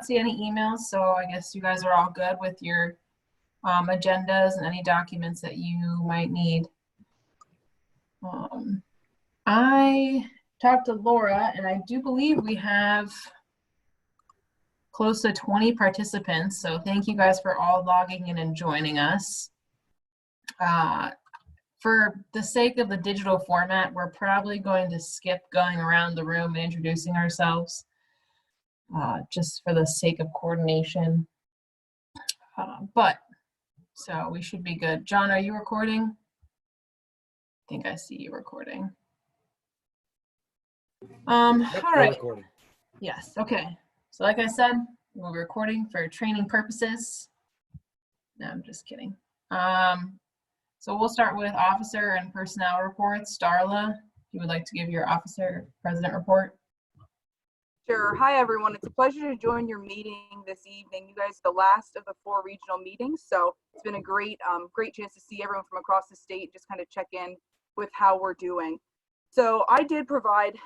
see any emails, so I guess you guys are all good with your agendas and any documents that you might need. I talked to Laura, and I do believe we have close to 20 participants, so thank you guys for all logging in and joining us. For the sake of the digital format, we're probably going to skip going around the room and introducing ourselves, just for the sake of coordination. So we should be good. John, are you recording? I think I see you recording. Yep, all right. recording. Yes, okay. So like I said, we're recording for training purposes. No, I'm just kidding. So we'll start with officer and personnel reports. Darla, if you would like to give your officer president report. Sure. Hi, everyone. It's a pleasure to join your meeting this evening. You guys are the last of the 4 regional meetings, so it's been a great chance to see everyone from across the state, just kind of check in with how we're doing. So I did provide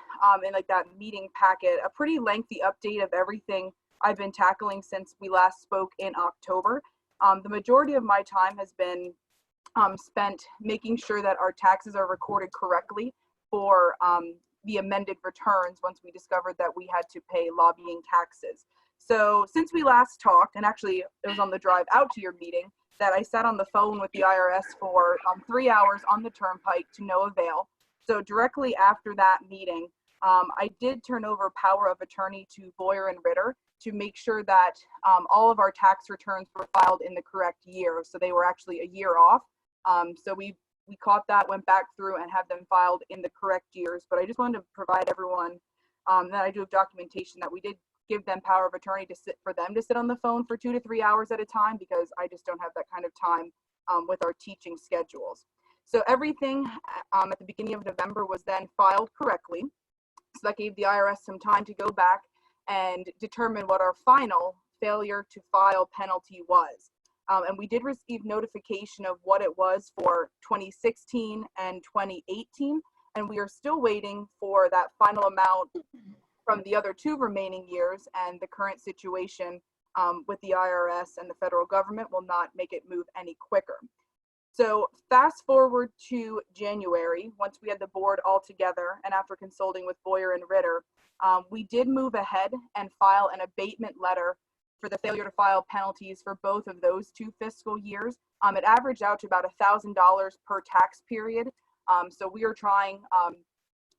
in like that meeting packet a pretty lengthy update of everything I've been tackling since we last spoke in October. The majority of my time has been spent making sure that our taxes are recorded correctly for the amended returns once we discovered that we had to pay lobbying taxes. So since we last talked, and actually it was on the drive out to your meeting, that I sat on the phone with the IRS for 3 hours on the turnpike to no avail. So directly after that meeting, I did turn over power of attorney to Boyer and Ritter to make sure that all of our tax returns were filed in the correct year. So they were actually a year off. So we caught that, went back through and have them filed in the correct years. But I just wanted to provide everyone that I do have documentation that we did give them power of attorney to for them to sit on the phone for 2 to 3 hours at a time, because I just don't have that kind of time with our teaching schedules. So everything at the beginning of November was then filed correctly. So that gave the IRS some time to go back and determine what our final failure to file penalty was. And we did receive notification of what it was for 2016 and 2018, and we are still waiting for that final amount from the other 2 remaining years, and the current situation with the IRS and the federal government will not make it move any quicker. So fast forward to January, once we had the board all together and after consulting with Boyer and Ritter, we did move ahead and file an abatement letter for the failure to file penalties for both of those 2 fiscal years. It averaged out to about $1,000 per tax period. So we are trying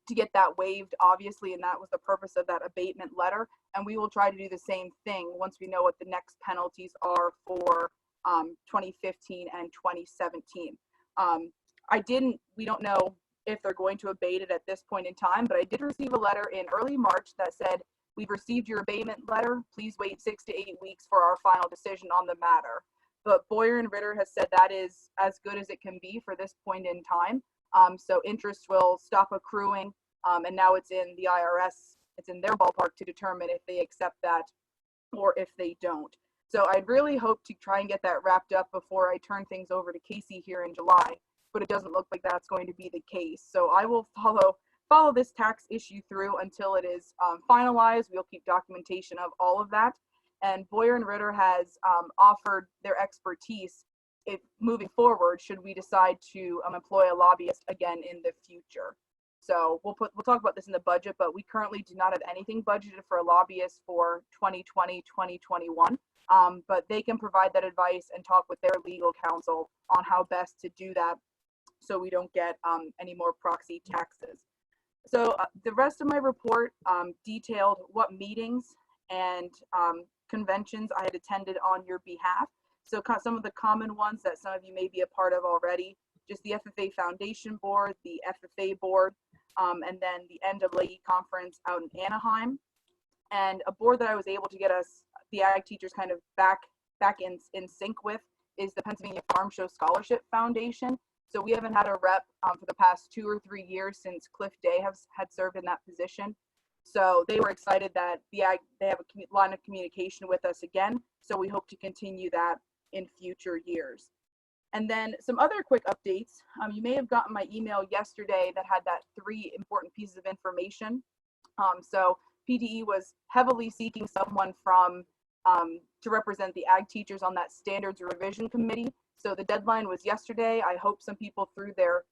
to get that waived, obviously, and that was the purpose of that abatement letter. And we will try to do the same thing once we know what the next penalties are for 2015 and 2017. We don't know if they're going to abate it at this point in time, but I did receive a letter in early March that said, "We've received your abatement letter. Please wait 6 to 8 weeks for our final decision on the matter." But Boyer and Ritter has said that is as good as it can be for this point in time. So interest will stop accruing, and now it's in the IRS, it's in their ballpark to determine if they accept that or if they don't. So I'd really hope to try and get that wrapped up before I turn things over to Casey here in July, but it doesn't look like that's going to be the case. So I will follow this tax issue through until it is finalized. We'll keep documentation of all of that. And Boyer and Ritter has offered their expertise if moving forward, should we decide to employ a lobbyist again in the future. So we'll talk about this in the budget, but we currently do not have anything budgeted for a lobbyist for 2020, 2021. But they can provide that advice and talk with their legal counsel on how best to do that so we don't get any more proxy taxes. So the rest of my report detailed what meetings and conventions I had attended on your behalf. So some of the common ones that some of you may be a part of already, just the FFA Foundation Board, the FFA Board, and then the NAA conference out in Anaheim. And a board that I was able to get us, the ag teachers, kind of back in sync with is the Pennsylvania Farm Show Scholarship Foundation. So we haven't had a rep for the past 2 or 3 years since Cliff Day had served in that position. So they were excited that they have a line of communication with us again. So we hope to continue that in future years. And then some other quick updates. You may have gotten my email yesterday that had that 3 important pieces of information. So PDE was heavily seeking someone from to represent the ag teachers on that standards revision committee. So the deadline was yesterday. I hope some people threw their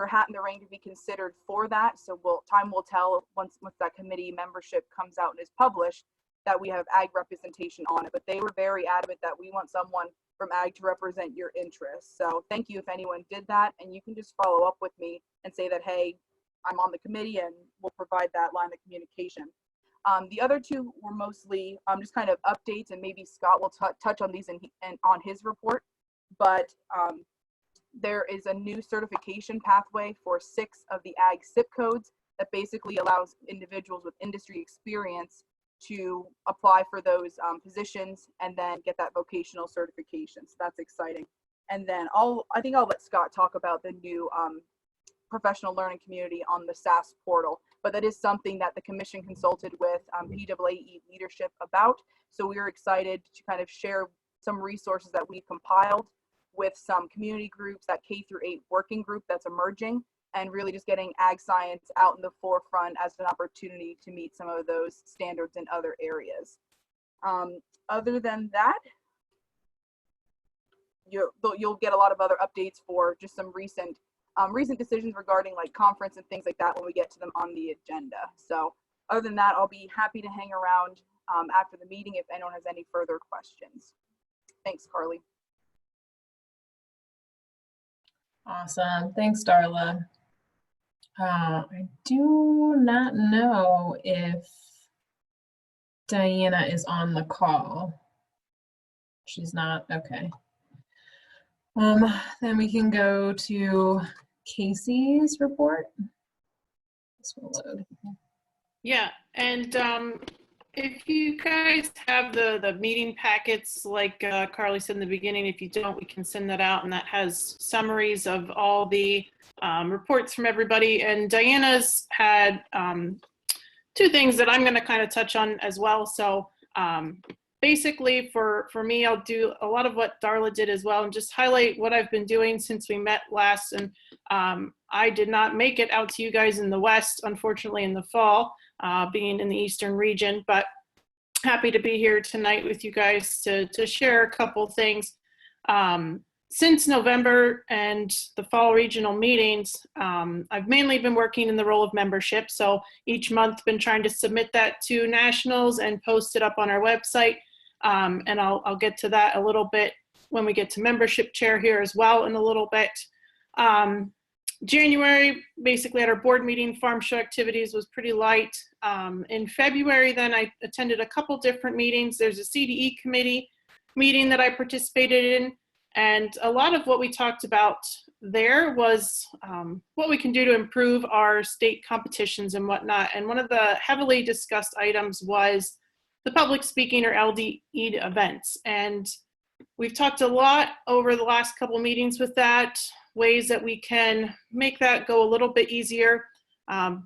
hat in the ring to be considered for that. So time will tell once that committee membership comes out and is published that we have ag representation on it. But they were very adamant that we want someone from ag to represent your interests. So thank you if anyone did that, and you can just follow up with me and say that, hey, I'm on the committee, and we'll provide that line of communication. The other two were mostly just kind of updates, and maybe Scott will touch on these on his report. But there is a new certification pathway for 6 of the ag SIP codes that basically allows individuals with industry experience to apply for those positions and then get that vocational certification. So that's exciting. And then I think I'll let Scott talk about the new professional learning community on the SAS portal, but that is something that the commission consulted with PAAE leadership about. So we are excited to kind of share some resources that we've compiled with some community groups, that K-8 working group that's emerging, and really just getting ag science out in the forefront as an opportunity to meet some of those standards in other areas. Other than that, you'll get a lot of other updates for just some recent decisions regarding like conference and things like that when we get to them on the agenda. So other than that, I'll be happy to hang around after the meeting if anyone has any further questions. Thanks, Carly. Awesome. Thanks, Darla. I do not know if Diana is on the call. She's not. Okay. Then we can go to Casey's report. This will load. Yeah, and if you guys have the meeting packets, like Carly said in the beginning, if you don't, we can send that out, and that has summaries of all the reports from everybody. And Diana's had 2 things that I'm going to kind of touch on as well. So basically for me, I'll do a lot of what Darla did as well and just highlight what I've been doing since we met last. And I did not make it out to you guys in the West, unfortunately, in the fall, being in the Eastern region, but happy to be here tonight with you guys to share a couple things. Since November and the fall regional meetings, I've mainly been working in the role of membership. So each month been trying to submit that to nationals and post it up on our website. And I'll get to that a little bit when we get to membership chair here as well in a little bit. January, basically at our board meeting, farm show activities was pretty light. In February, then I attended a couple different meetings. There's a CDE committee meeting that I participated in. And a lot of what we talked about there was what we can do to improve our state competitions and whatnot. And one of the heavily discussed items was the public speaking or LDE events. And we've talked a lot over the last couple meetings with that, ways that we can make that go a little bit easier,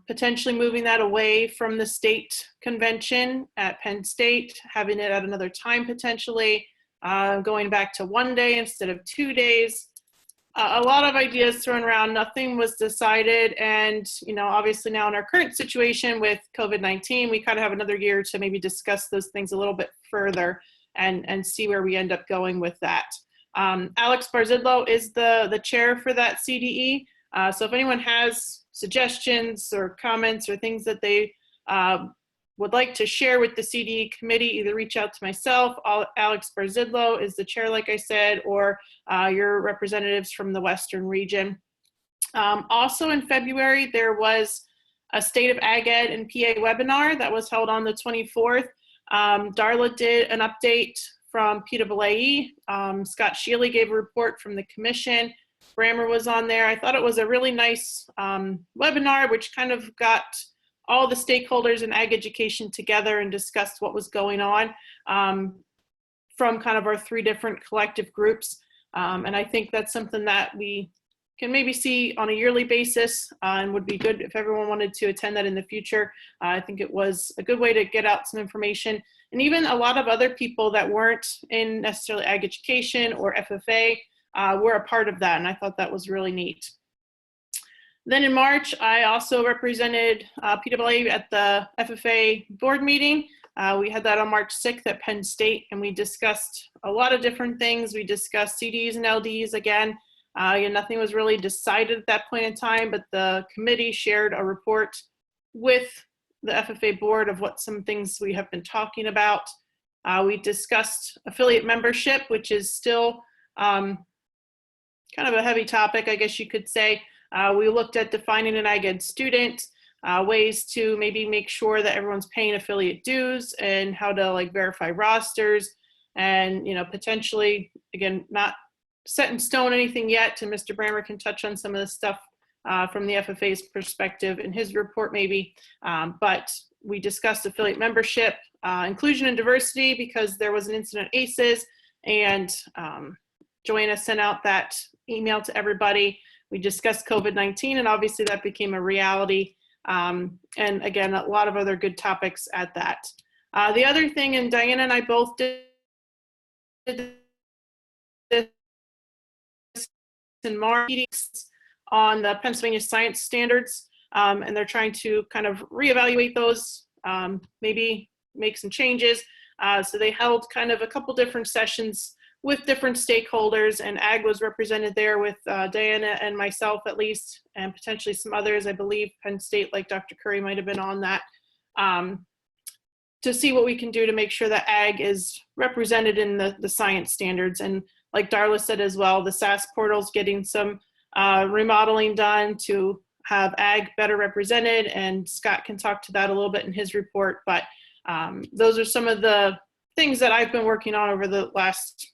potentially moving that away from the state convention at Penn State, having it at another time potentially, going back to 1 day instead of 2 days. A lot of ideas thrown around, nothing was decided. And, you know, obviously now in our current situation with COVID-19, we kind of have another year to maybe discuss those things a little bit further and see where we end up going with that. Alex Barzidlo is the chair for that CDE. So if anyone has suggestions or comments or things that they would like to share with the CDE committee, either reach out to myself, Alex Barzidlo is the chair, like I said, or your representatives from the Western region. Also in February, there was a State of Ag Ed and PA webinar that was held on the 24th. Darla did an update from PAAE. Scott Shealy gave a report from the commission. Brammer was on there. I thought it was a really nice webinar, which kind of got all the stakeholders in ag education together and discussed what was going on from kind of our 3 different collective groups. And I think that's something that we can maybe see on a yearly basis and would be good if everyone wanted to attend that in the future. I think it was a good way to get out some information. And even a lot of other people that weren't in necessarily ag education or FFA were a part of that. And I thought that was really neat. Then in March, I also represented PAAE at the FFA board meeting. We had that on March 6th at Penn State, and we discussed a lot of different things. We discussed CDs and LDs again. Nothing was really decided at that point in time, but the committee shared a report with the FFA board of what some things we have been talking about. We discussed affiliate membership, which is still kind of a heavy topic, I guess you could say. We looked at defining an ag ed student, ways to maybe make sure that everyone's paying affiliate dues, and how to like verify rosters, and potentially, again, not set in stone anything yet, and Mr. Brammer can touch on some of the stuff from the FFA's perspective in his report maybe, but we discussed affiliate membership, inclusion and diversity, because there was an incident at ACES, and Joanna sent out that email to everybody. We discussed COVID-19, and obviously that became a reality. And again, a lot of other good topics at that. The other thing, and Diana and I both did this in March on the Pennsylvania science standards, and they're trying to kind of reevaluate those, maybe make some changes. So they held kind of a couple different sessions with different stakeholders, and ag was represented there with Diana and myself at least, and potentially some others. I believe Penn State, like Dr. Curry, might have been on that, to see what we can do to make sure that ag is represented in the science standards. And like Darla said as well, the SAS portal's getting some remodeling done to have ag better represented, and Scott can talk to that a little bit in his report. But those are some of the things that I've been working on over the last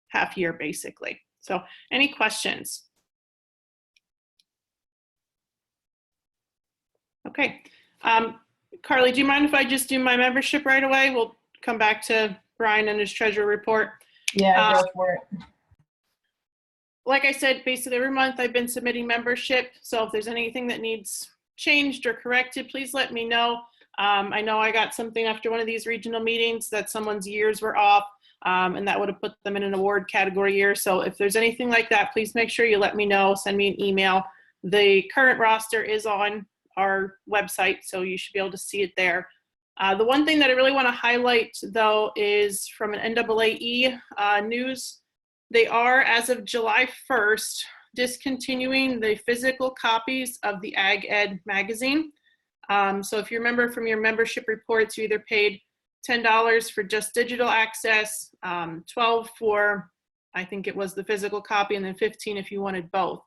half year, basically. So any questions? Okay. Carly, do you mind if I just do my membership right away? We'll come back to Brian and his treasurer report. Yeah, go for it. Like I said, basically every month I've been submitting membership. So if there's anything that needs changed or corrected, please let me know. I know I got something after one of these regional meetings that someone's years were off, and that would have put them in an award category year. So if there's anything like that, please make sure you let me know. Send me an email. The current roster is on our website, so you should be able to see it there. The one thing that I really want to highlight, though, is from an NAAE news. They are, as of July 1st, discontinuing the physical copies of the Ag Ed magazine. So if you remember from your membership reports, you either paid $10 for just digital access, $12 for, I think it was the physical copy, and then $15 if you wanted both.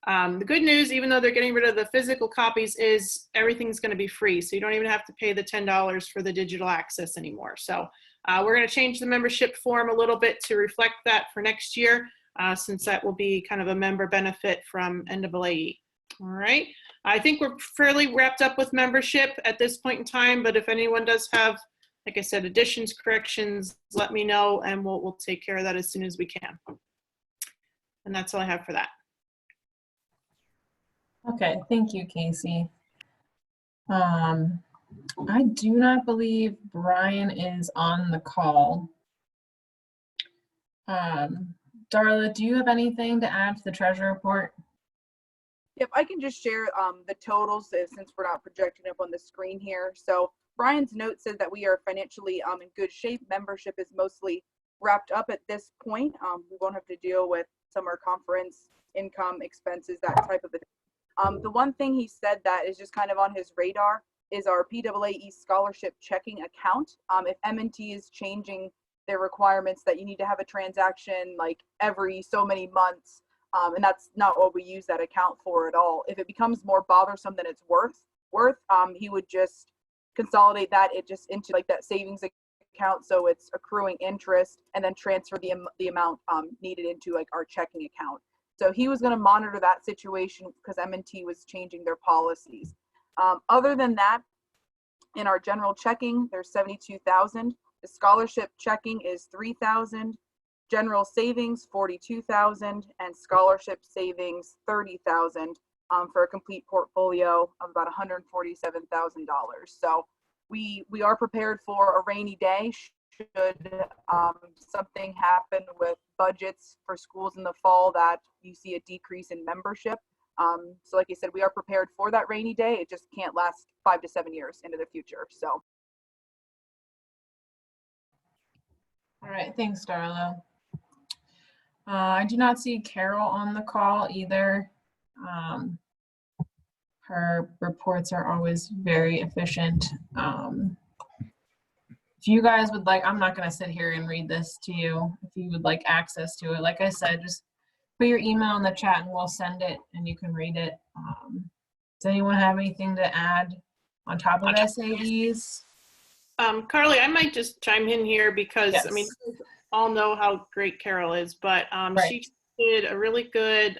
The good news, even though they're getting rid of the physical copies, is everything's going to be free. So you don't even have to pay the $10 for the digital access anymore. So we're going to change the membership form a little bit to reflect that for next year, since that will be kind of a member benefit from NAAE. All right. I think we're fairly wrapped up with membership at this point in time, but if anyone does have, like I said, additions, corrections, let me know, and we'll take care of that as soon as we can. And that's all I have for that. Okay, thank you, Casey. I do not believe Brian is on the call. Darla, do you have anything to add to the treasurer report? Yep, I can just share the totals since we're not projecting up on the screen here. So Brian's note says that we are financially in good shape. Membership is mostly wrapped up at this point. We won't have to deal with summer conference, income, expenses, that type of thing. The one thing he said that is just kind of on his radar is our PAAE scholarship checking account. If M&T is changing their requirements that you need to have a transaction like every so many months, and that's not what we use that account for at all. If it becomes more bothersome than it's worth, he would just consolidate that just into like that savings account, so it's accruing interest, and then transfer the amount needed into like our checking account. So he was going to monitor that situation because M&T was changing their policies. Other than that, in our general checking, there's 72,000. The scholarship checking is 3,000. General savings 42,000, and scholarship savings 30,000, for a complete portfolio of about $147,000. So we are prepared for a rainy day should something happen with budgets for schools in the fall that you see a decrease in membership. So like I said, we are prepared for that rainy day. It just can't last 5 to 7 years into the future. So right, thanks, Darla. I do not see Carol on the call either. Her reports are always very efficient. If you guys would like, I'm not going to sit here and read this to you. If you would like access to it, like I said, just put your email in the chat and we'll send it and you can read it. Does anyone have anything to add on top of SAEs? Carly, I might just chime in here because, Yes. I mean, you guys all know how great Carol is, but Right. she did a really good,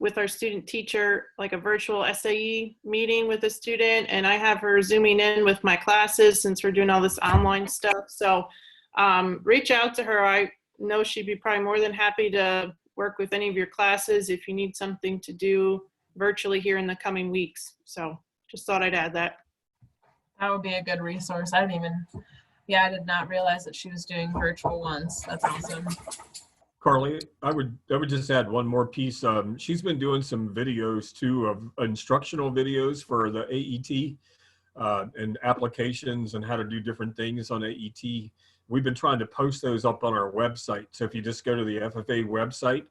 with our student teacher, like a virtual SAE meeting with a student, and I have her zooming in with my classes since we're doing all this online stuff. So reach out to her. I know she'd be probably more than happy to work with any of your classes if you need something to do virtually here in the coming weeks. So just thought I'd add that. That would be a good resource. I did not realize that she was doing virtual ones. That's awesome. Carly, I would just add one more piece. She's been doing some videos too, of instructional videos for the AET and applications and how to do different things on AET. We've been trying to post those up on our website. So if you just go to the FFA website,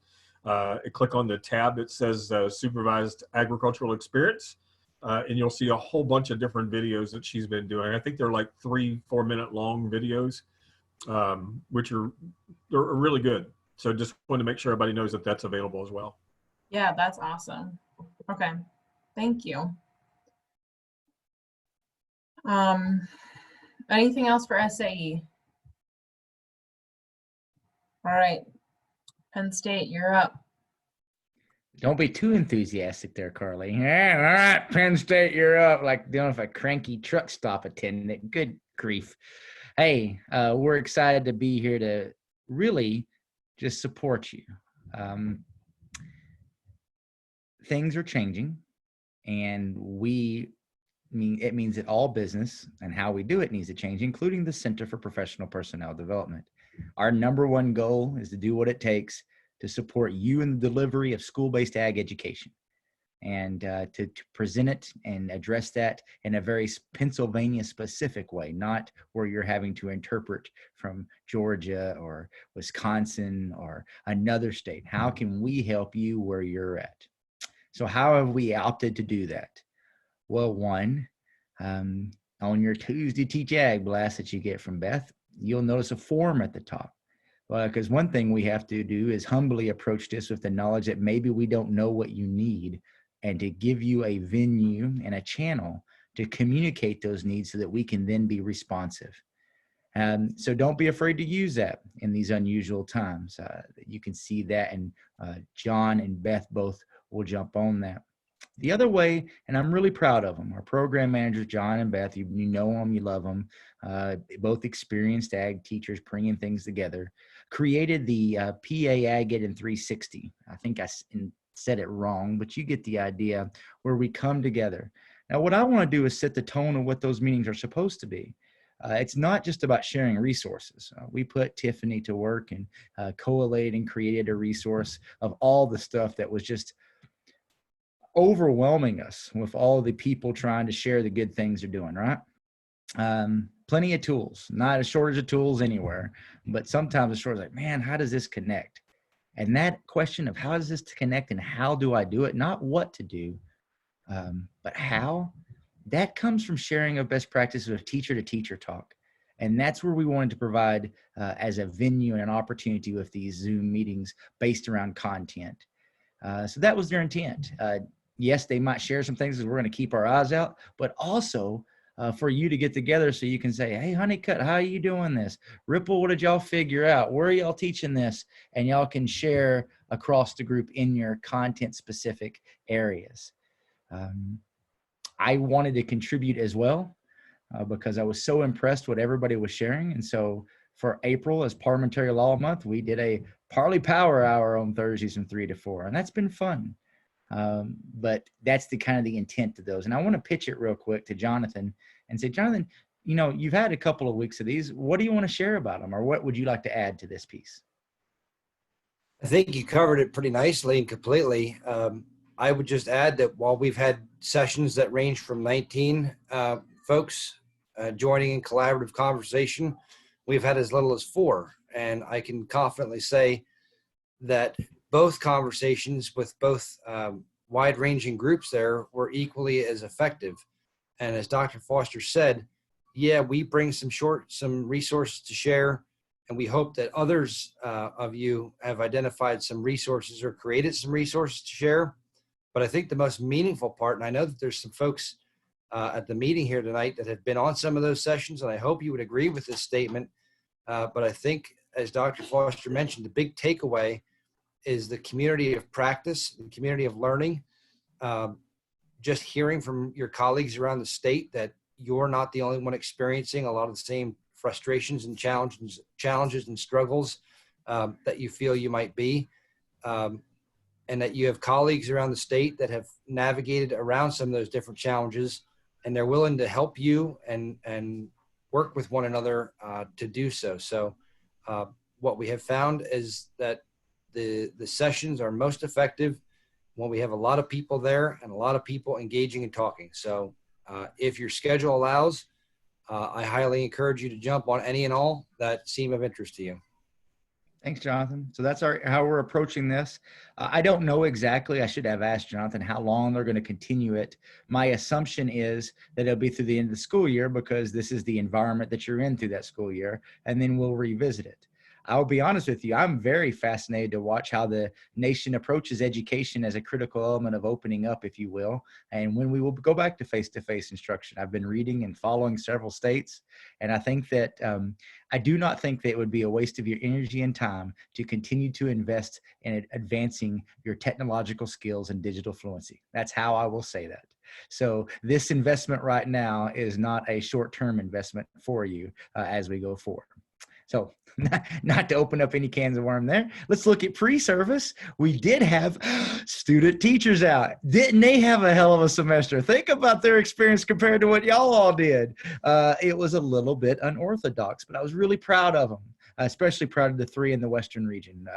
click on the tab that says Supervised Agricultural Experience, and you'll see a whole bunch of different videos that she's been doing. I think they're like 3-4 minute long videos, which they're really good. So just want to make sure everybody knows that that's available as well. Yeah, that's awesome. Okay, thank you. Anything else for SAE? All right, Penn State, you're up. Don't be too enthusiastic there, Carly. Yeah, all right, Penn State, you're up. Like dealing with a cranky truck stop attendant. Good grief. Hey, we're excited to be here to really just support you. Things are changing, and it means that all business and how we do it needs to change, including the Center for Professional Personnel Development. Our #1 goal is to do what it takes to support you in the delivery of school-based ag education, and to present it and address that in a very Pennsylvania specific way, not where you're having to interpret from Georgia or Wisconsin or another state. How can we help you where you're at? So how have we opted to do that? Well, one, on your Tuesday Teach Ag blast that you get from Beth, you'll notice a form at the top. Well, because one thing we have to do is humbly approach this with the knowledge that maybe we don't know what you need, and to give you a venue and a channel to communicate those needs so that we can then be responsive. So don't be afraid to use that in these unusual times. You can see that, and John and Beth both will jump on that. The other way, and I'm really proud of them, our program managers, John and Beth, you know them, you love them, both experienced ag teachers bringing things together, created the PAAE Ag Ed in 360. I think I said it wrong, but you get the idea, where we come together. Now, what I want to do is set the tone of what those meetings are supposed to be. It's not just about sharing resources. We put Tiffany to work and collated and created a resource of all the stuff that was just overwhelming us with all the people trying to share the good things they're doing, right? Plenty of tools, not a shortage of tools anywhere, but sometimes the shortage like, man, how does this connect? And that question of how does this connect and how do I do it, not what to do, but how, that comes from sharing of best practices of teacher to teacher talk. And that's where we wanted to provide as a venue and an opportunity with these Zoom meetings based around content. So that was their intent. Yes, they might share some things that we're going to keep our eyes out, but also for you to get together so you can say, hey, Honeycutt, how are you doing this? Ripple, what did y'all figure out? Where are y'all teaching this? And y'all can share across the group in your content specific areas. I wanted to contribute as well because I was so impressed what everybody was sharing. And so for April, as Parliamentary Law Month, we did a Parley Power Hour on Thursdays from 3 to 4, and that's been fun. But that's the kind of the intent of those. And I want to pitch it real quick to Jonathan and say, Jonathan, you know, you've had a couple of weeks of these. What do you want to share about them, or what would you like to add to this piece? I think you covered it pretty nicely and completely. I would just add that while we've had sessions that range from 19 folks joining in collaborative conversation, we've had as little as 4. and I can confidently say that both conversations with both wide-ranging groups there were equally as effective. And as Dr. Foster said, yeah, we bring some resources to share, and we hope that others of you have identified some resources or created some resources to share. But I think the most meaningful part, and I know that there's some folks at the meeting here tonight that have been on some of those sessions, and I hope you would agree with this statement. But I think, as Dr. Foster mentioned, the big takeaway is the community of practice, the community of learning. Just hearing from your colleagues around the state that you're not the only one experiencing a lot of the same frustrations and challenges and struggles that you feel you might be. And that you have colleagues around the state that have navigated around some of those different challenges, and they're willing to help you and work with one another to do so. So what we have found is that the sessions are most effective when we have a lot of people there and a lot of people engaging and talking. So if your schedule allows, I highly encourage you to jump on any and all that seem of interest to you. Thanks, Jonathan. So that's how we're approaching this. I don't know exactly. I should have asked Jonathan how long they're going to continue it. My assumption is that it'll be through the end of the school year, because this is the environment that you're in through that school year, and then we'll revisit it. I'll be honest with you, I'm very fascinated to watch how the nation approaches education as a critical element of opening up, if you will, and when we will go back to face-to-face instruction. I've been reading and following several states, and I think that I do not think that it would be a waste of your energy and time to continue to invest in advancing your technological skills and digital fluency. That's how I will say that. So this investment right now is not a short-term investment for you as we go forward. So not to open up any cans of worm there. Let's look at pre-service. We did have student teachers out. Didn't they have a hell of a semester? Think about their experience compared to what y'all all did. It was a little bit unorthodox, but I was really proud of them. Especially proud of the 3 in the Western region.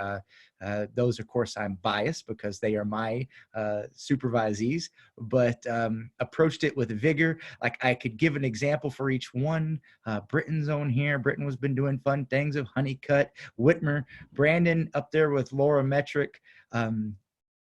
Those, of course, I'm biased because they are my supervisees, but approached it with vigor. Like, I could give an example for each one. Britton's on here. Britton has been doing fun things of Honeycut. Whitmer, Brandon up there with Laura Metric.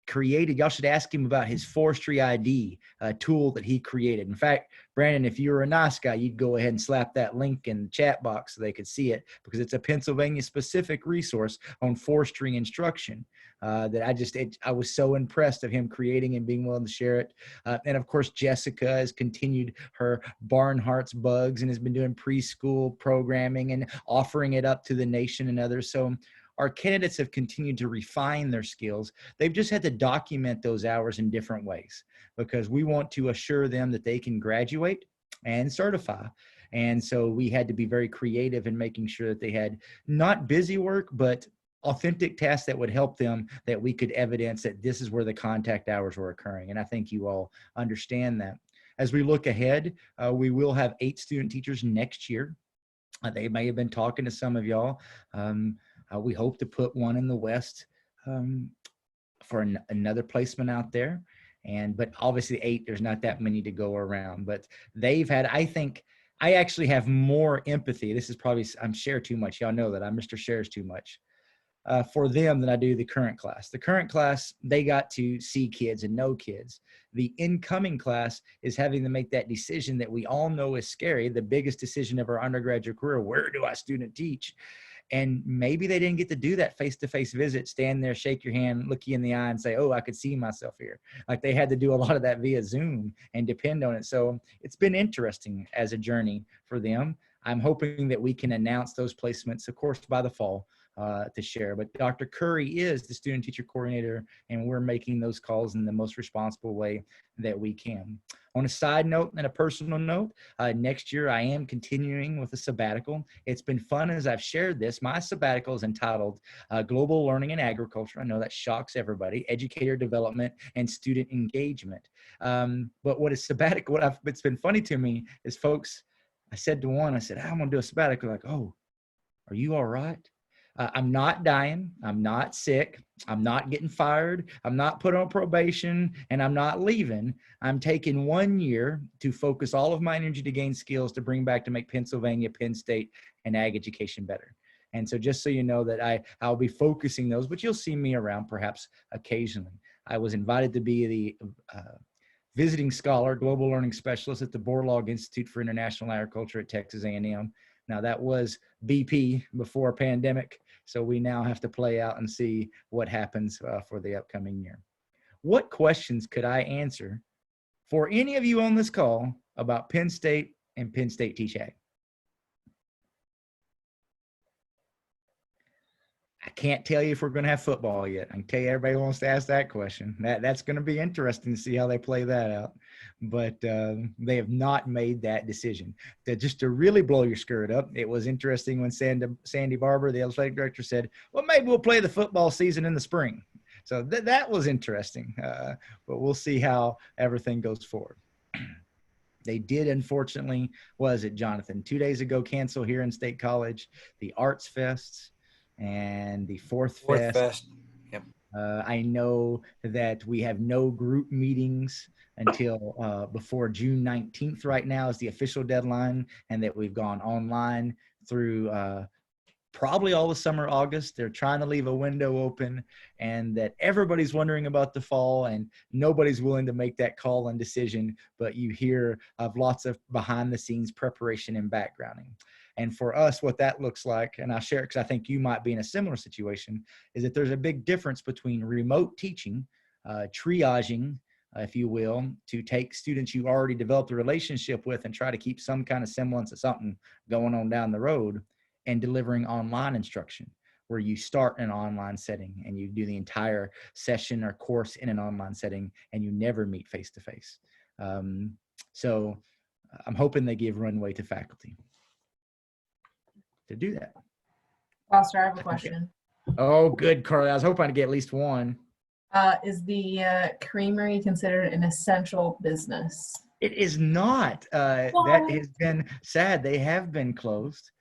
Created, y'all should ask him about his forestry ID tool that he created. In fact, Brandon, if you were a nice guy, you'd go ahead and slap that link in the chat box so they could see it, because it's a Pennsylvania specific resource on forestry instruction that I was so impressed of him creating and being willing to share it. And of course, Jessica has continued her Barnhart's bugs and has been doing preschool programming and offering it up to the nation and others. So our candidates have continued to refine their skills. They've just had to document those hours in different ways, because we want to assure them that they can graduate and certify. And so we had to be very creative in making sure that they had not busy work, but authentic tasks that would help them, that we could evidence that this is where the contact hours were occurring. And I think you all understand that. As we look ahead, we will have 8 student teachers next year. They may have been talking to some of y'all. We hope to put one in the West for another placement out there. But obviously 8, there's not that many to go around. But they've had, I think, I actually have more empathy. This is probably, I'm share too much. Y'all know that I'm Mr. Shares too much for them than I do the current class. The current class, they got to see kids and know kids. The incoming class is having to make that decision that we all know is scary, the biggest decision of our undergraduate career. Where do I student teach? And maybe they didn't get to do that face-to-face visit, stand there, shake your hand, look you in the eye and say, oh, I could see myself here. Like, they had to do a lot of that via Zoom and depend on it. So it's been interesting as a journey for them. I'm hoping that we can announce those placements, of course, by the fall to share. But Dr. Curry is the student teacher coordinator, and we're making those calls in the most responsible way that we can. On a side note and a personal note, next year I am continuing with a sabbatical. It's been fun as I've shared this. My sabbatical is entitled Global Learning in Agriculture. I know that shocks everybody. Educator development and student engagement. But what is sabbatical? It's been funny to me is, folks, I said to one, I said, I'm going to do a sabbatical. Like, oh, are you all right? I'm not dying. I'm not sick. I'm not getting fired. I'm not put on probation, and I'm not leaving. I'm taking 1 year to focus all of my energy to gain skills to bring back to make Pennsylvania, Penn State, and ag education better. And so just so you know that I'll be focusing those, but you'll see me around perhaps occasionally. I was invited to be the visiting scholar, global learning specialist at the Borlaug Institute for International Agriculture at Texas A&M. Now that was BP before pandemic, so we now have to play out and see what happens for the upcoming year. What questions could I answer for any of you on this call about Penn State and Penn State Teach Ag? I can't tell you if we're going to have football yet. I can tell you everybody wants to ask that question. That's going to be interesting to see how they play that out. But they have not made that decision. Just to really blow your skirt up, it was interesting when Sandy Barber, the athletic director, said, well, maybe we'll play the football season in the spring. So that was interesting. But we'll see how everything goes forward. They did, unfortunately, was it, Jonathan, 2 days ago, cancel here in State College the Arts Fests and the Fourth Fest. Yep. I know that we have no group meetings until before June 19th right now is the official deadline, and that we've gone online through probably all the summer, August. They're trying to leave a window open, and that everybody's wondering about the fall, and nobody's willing to make that call and decision, but you hear of lots of behind the scenes preparation and backgrounding. And for us, what that looks like, and I'll share it because I think you might be in a similar situation, is that there's a big difference between remote teaching, triaging, if you will, to take students you already developed a relationship with and try to keep some kind of semblance of something going on down the road, and delivering online instruction, where you start in an online setting and you do the entire session or course in an online setting and you never meet face-to-face. So I'm hoping they give runway to faculty to do that. Foster, I have a question. Oh, good, Carly. I was hoping to get at least one. Is the creamery considered an essential business? It is not. That has been sad. They have been closed.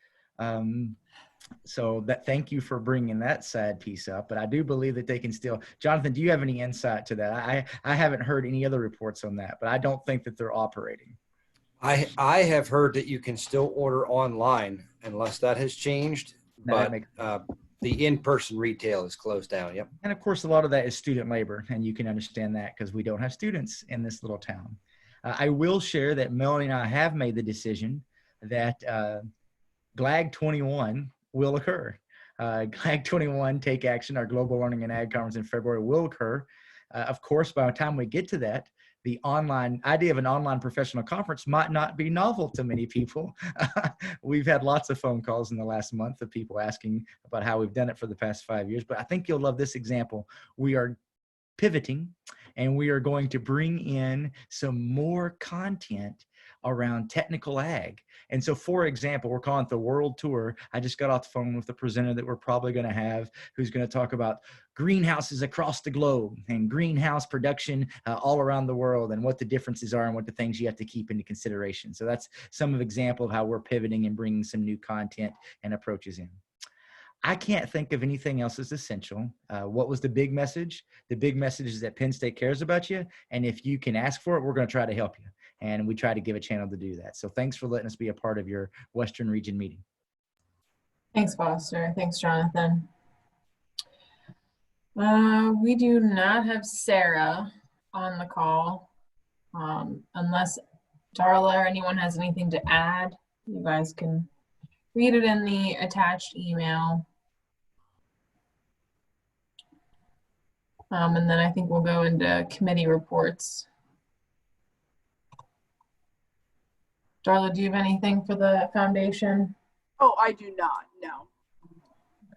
So thank you for bringing that sad piece up, but I do believe that they can still. Jonathan, do you have any insight to that? I haven't heard any other reports on that, but I don't think that they're operating. I have heard that you can still order online unless that has changed, but the in-person retail is closed down. Yep. And of course, a lot of that is student labor, and you can understand that because we don't have students in this little town. I will share that Melanie and I have made the decision that GLAG 21 will occur. GLAG 21 Take Action, our Global Learning and Ag Conference in February, will occur. Of course, by the time we get to that, the idea of an online professional conference might not be novel to many people. We've had lots of phone calls in the last month of people asking about how we've done it for the past 5 years, but I think you'll love this example. We are pivoting, and we are going to bring in some more content around technical ag. And so, for example, we're calling it the World Tour. I just got off the phone with the presenter that we're probably going to have, who's going to talk about greenhouses across the globe and greenhouse production all around the world, and what the differences are and what the things you have to keep into consideration. So that's some example of how we're pivoting and bringing some new content and approaches in. I can't think of anything else as essential. What was the big message? The big message is that Penn State cares about you, and if you can ask for it, we're going to try to help you. And we try to give a channel to do that. So thanks for letting us be a part of your Western Region meeting. Thanks, Foster. Thanks, Jonathan. We do not have Sarah on the call. Unless Darla or anyone has anything to add, you guys can read it in the attached email. And then I think we'll go into committee reports. Darla, do you have anything for the foundation? Oh, I do not, no.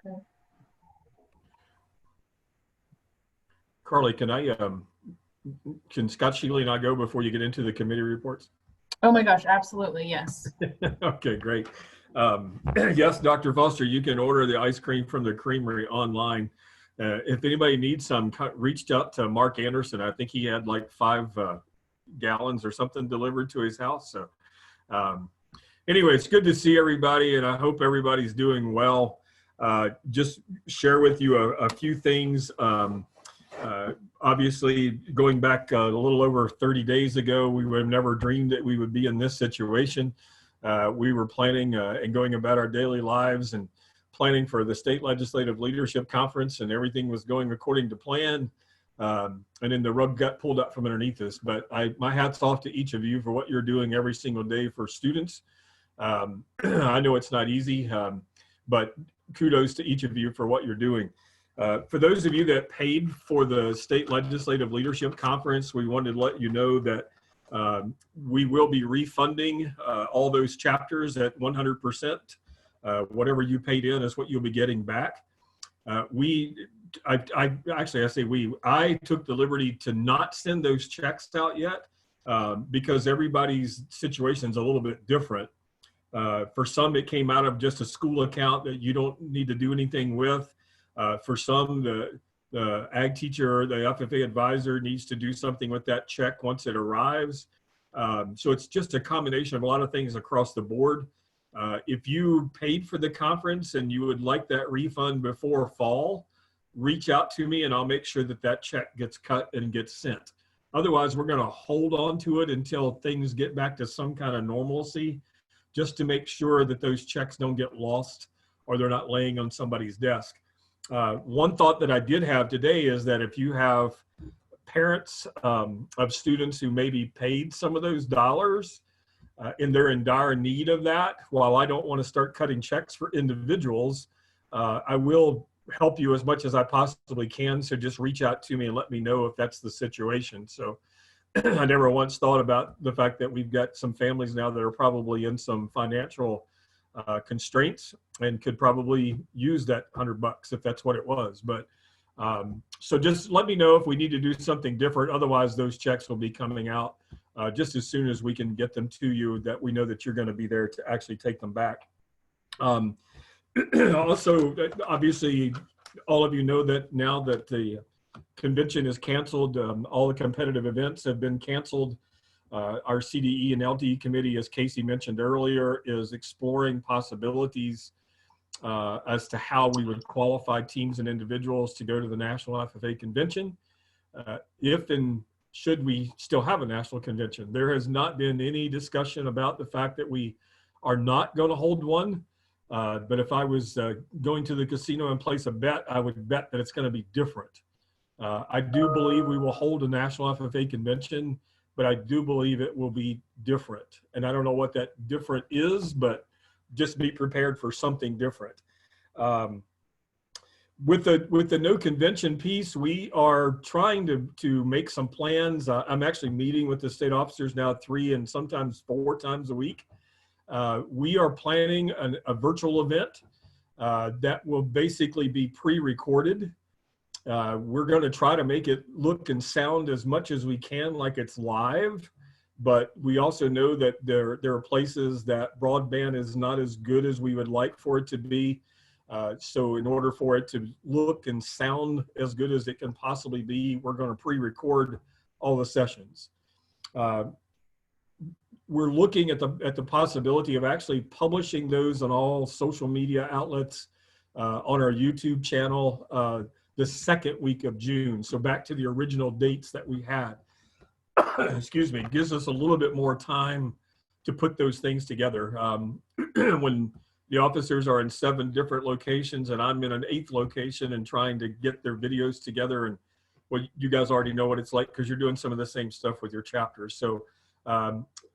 Okay. Carly, can Scott Shealy and I go before you get into the committee reports? Oh my gosh, absolutely, yes. Okay, great. Yes, Dr. Foster, you can order the ice cream from the creamery online. If anybody needs some, reached out to Mark Anderson. I think he had like 5 gallons or something delivered to his house. So anyway, it's good to see everybody, and I hope everybody's doing well. Just share with you a few things. Obviously, going back a little over 30 days ago, we would have never dreamed that we would be in this situation. We were planning and going about our daily lives and planning for the State Legislative Leadership Conference, and everything was going according to plan. And then the rug got pulled out from underneath us. But my hat's off to each of you for what you're doing every single day for students. I know it's not easy, but kudos to each of you for what you're doing. For those of you that paid for the State Legislative Leadership Conference, we wanted to let you know that we will be refunding all those chapters at 100%. Whatever you paid in is what you'll be getting back. I took the liberty to not send those checks out yet because everybody's situation is a little bit different. For some, it came out of just a school account that you don't need to do anything with. For some, the ag teacher or the FFA advisor needs to do something with that check once it arrives. So it's just a combination of a lot of things across the board. If you paid for the conference and you would like that refund before fall, reach out to me and I'll make sure that that check gets cut and gets sent. Otherwise, we're going to hold on to it until things get back to some kind of normalcy, just to make sure that those checks don't get lost or they're not laying on somebody's desk. One thought that I did have today is that if you have parents of students who maybe paid some of those dollars and they're in dire need of that, while I don't want to start cutting checks for individuals, I will help you as much as I possibly can. So just reach out to me and let me know if that's the situation. So I never once thought about the fact that we've got some families now that are probably in some financial constraints and could probably use that $100 if that's what it was. But so just let me know if we need to do something different. Otherwise, those checks will be coming out just as soon as we can get them to you, that we know that you're going to be there to actually take them back. Also, obviously, all of you know that now that the convention is canceled, all the competitive events have been canceled. Our CDE and LDE committee, as Casey mentioned earlier, is exploring possibilities as to how we would qualify teams and individuals to go to the National FFA Convention. If and should we still have a national convention. There has not been any discussion about the fact that we are not going to hold one. But if I was going to the casino and place a bet, I would bet that it's going to be different. I do believe we will hold a national FFA convention, but I do believe it will be different. And I don't know what that different is, but just be prepared for something different. With the no convention piece, we are trying to make some plans. I'm actually meeting with the state officers now 3 and sometimes 4 times a week. We are planning a virtual event that will basically be pre-recorded. We're going to try to make it look and sound as much as we can like it's live, but we also know that there are places that broadband is not as good as we would like for it to be. So in order for it to look and sound as good as it can possibly be, we're going to pre-record all the sessions. We're looking at the possibility of actually publishing those on all social media outlets on our YouTube channel the second week of June. So back to the original dates that we had. Excuse me, gives us a little bit more time to put those things together. When the officers are in 7 different locations and I'm in an 8th location and trying to get their videos together, and well, you guys already know what it's like because you're doing some of the same stuff with your chapters. So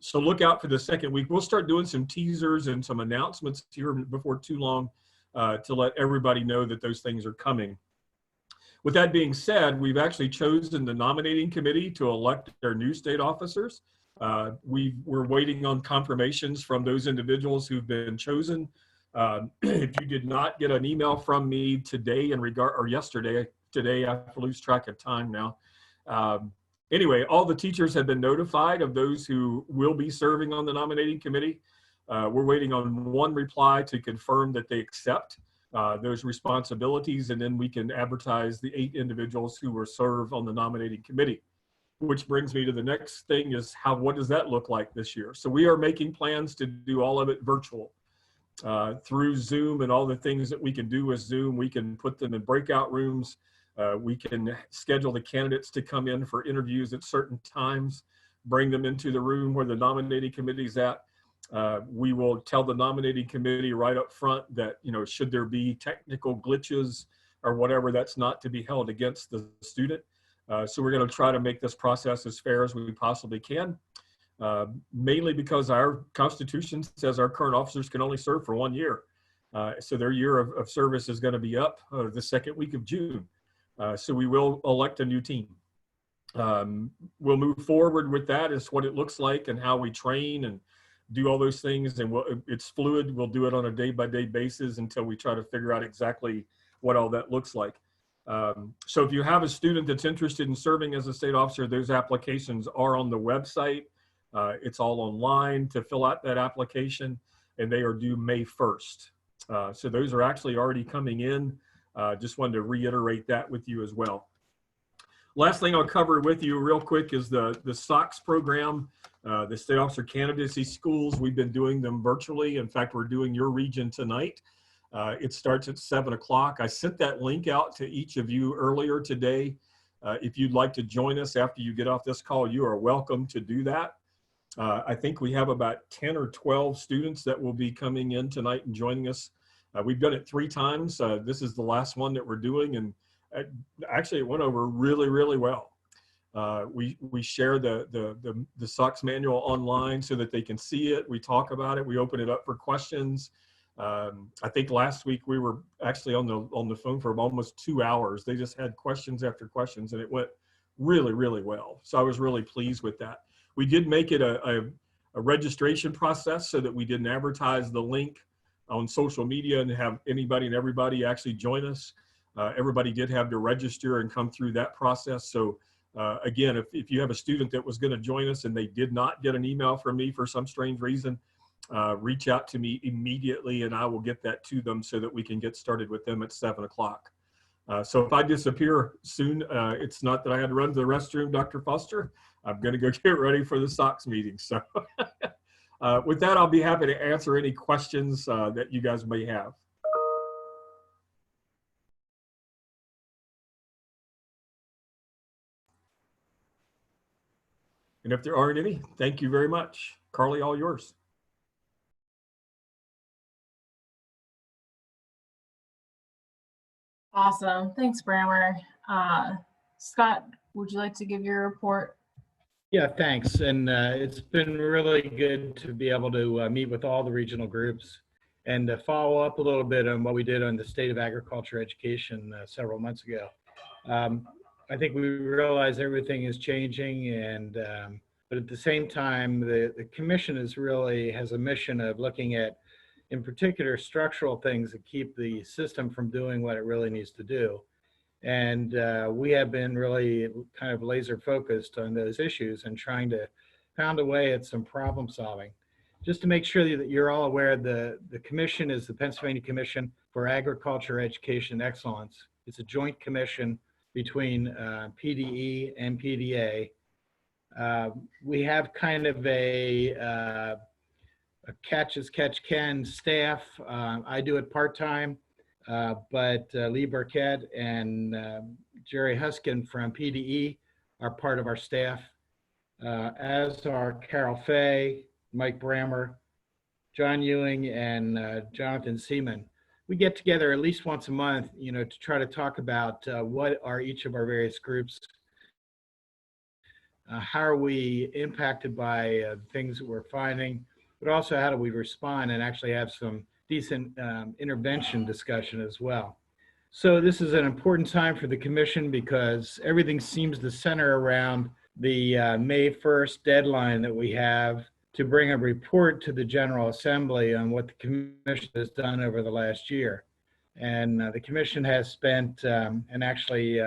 so look out for the second week. We'll start doing some teasers and some announcements here before too long to let everybody know that those things are coming. With that being said, we've actually chosen the nominating committee to elect our new state officers. We're waiting on confirmations from those individuals who've been chosen. If you did not get an email from me today or yesterday, today I have to lose track of time now. Anyway, all the teachers have been notified of those who will be serving on the nominating committee. We're waiting on one reply to confirm that they accept those responsibilities, and then we can advertise the 8 individuals who will serve on the nominating committee. Which brings me to the next thing is what does that look like this year? So we are making plans to do all of it virtual through Zoom, and all the things that we can do with Zoom. We can put them in breakout rooms. We can schedule the candidates to come in for interviews at certain times, bring them into the room where the nominating committee is at. We will tell the nominating committee right up front that, should there be technical glitches or whatever, that's not to be held against the student. So we're going to try to make this process as fair as we possibly can, mainly because our Constitution says our current officers can only serve for 1 year. So their year of service is going to be up the second week of June. So we will elect a new team. We'll move forward with that as what it looks like and how we train and do all those things. And it's fluid. We'll do it on a day-by-day basis until we try to figure out exactly what all that looks like. So if you have a student that's interested in serving as a state officer, those applications are on the website. It's all online to fill out that application, and they are due May 1st. So those are actually already coming in. Just wanted to reiterate that with you as well. Last thing I'll cover with you real quick is the SOX program, the State Officer Candidacy Schools. We've been doing them virtually. In fact, we're doing your region tonight. It starts at 7 o'clock. I sent that link out to each of you earlier today. If you'd like to join us after you get off this call, you are welcome to do that. I think we have about 10 or 12 students that will be coming in tonight and joining us. We've done it 3 times. This is the last one that we're doing, and actually it went over really, really well. We share the SOX manual online so that they can see it. We talk about it. We open it up for questions. I think last week we were actually on the phone for almost 2 hours. They just had questions after questions, and it went really, really well. So I was really pleased with that. We did make it a registration process so that we didn't advertise the link on social media and have anybody and everybody actually join us. Everybody did have to register and come through that process. So again, if you have a student that was going to join us and they did not get an email from me for some strange reason, reach out to me immediately and I will get that to them so that we can get started with them at 7 o'clock. So if I disappear soon, it's not that I had to run to the restroom, Dr. Foster. I'm going to go get ready for the SOX meeting. So with that, I'll be happy to answer any questions that you guys may have. And if there aren't any, thank you very much. Carly, all yours. Awesome. Thanks, Brammer. Scott, would you like to give your report? Yeah, thanks. And it's been really good to be able to meet with all the regional groups and to follow up a little bit on what we did on the state of agriculture education several months ago. I think we realize everything is changing, and but at the same time, the commission has a mission of looking at, in particular, structural things that keep the system from doing what it really needs to do. And we have been really kind of laser focused on those issues and trying to pound away at some problem solving. Just to make sure that you're all aware, the commission is the Pennsylvania Commission for Agriculture Education Excellence. It's a joint commission between PDE and PDA. We have kind of a catch as catch can staff. I do it part-time. But Lee Burkett and Jerry Huskin from PDE are part of our staff, as are Carol Fay, Mike Brammer, John Ewing, and Jonathan Seaman. We get together at least once a month, to try to talk about what are each of our various groups, how are we impacted by things that we're finding, but also how do we respond and actually have some decent intervention discussion as well. So this is an important time for the commission because everything seems to center around the May 1st deadline that we have to bring a report to the General Assembly on what the commission has done over the last year. And the commission has spent, and actually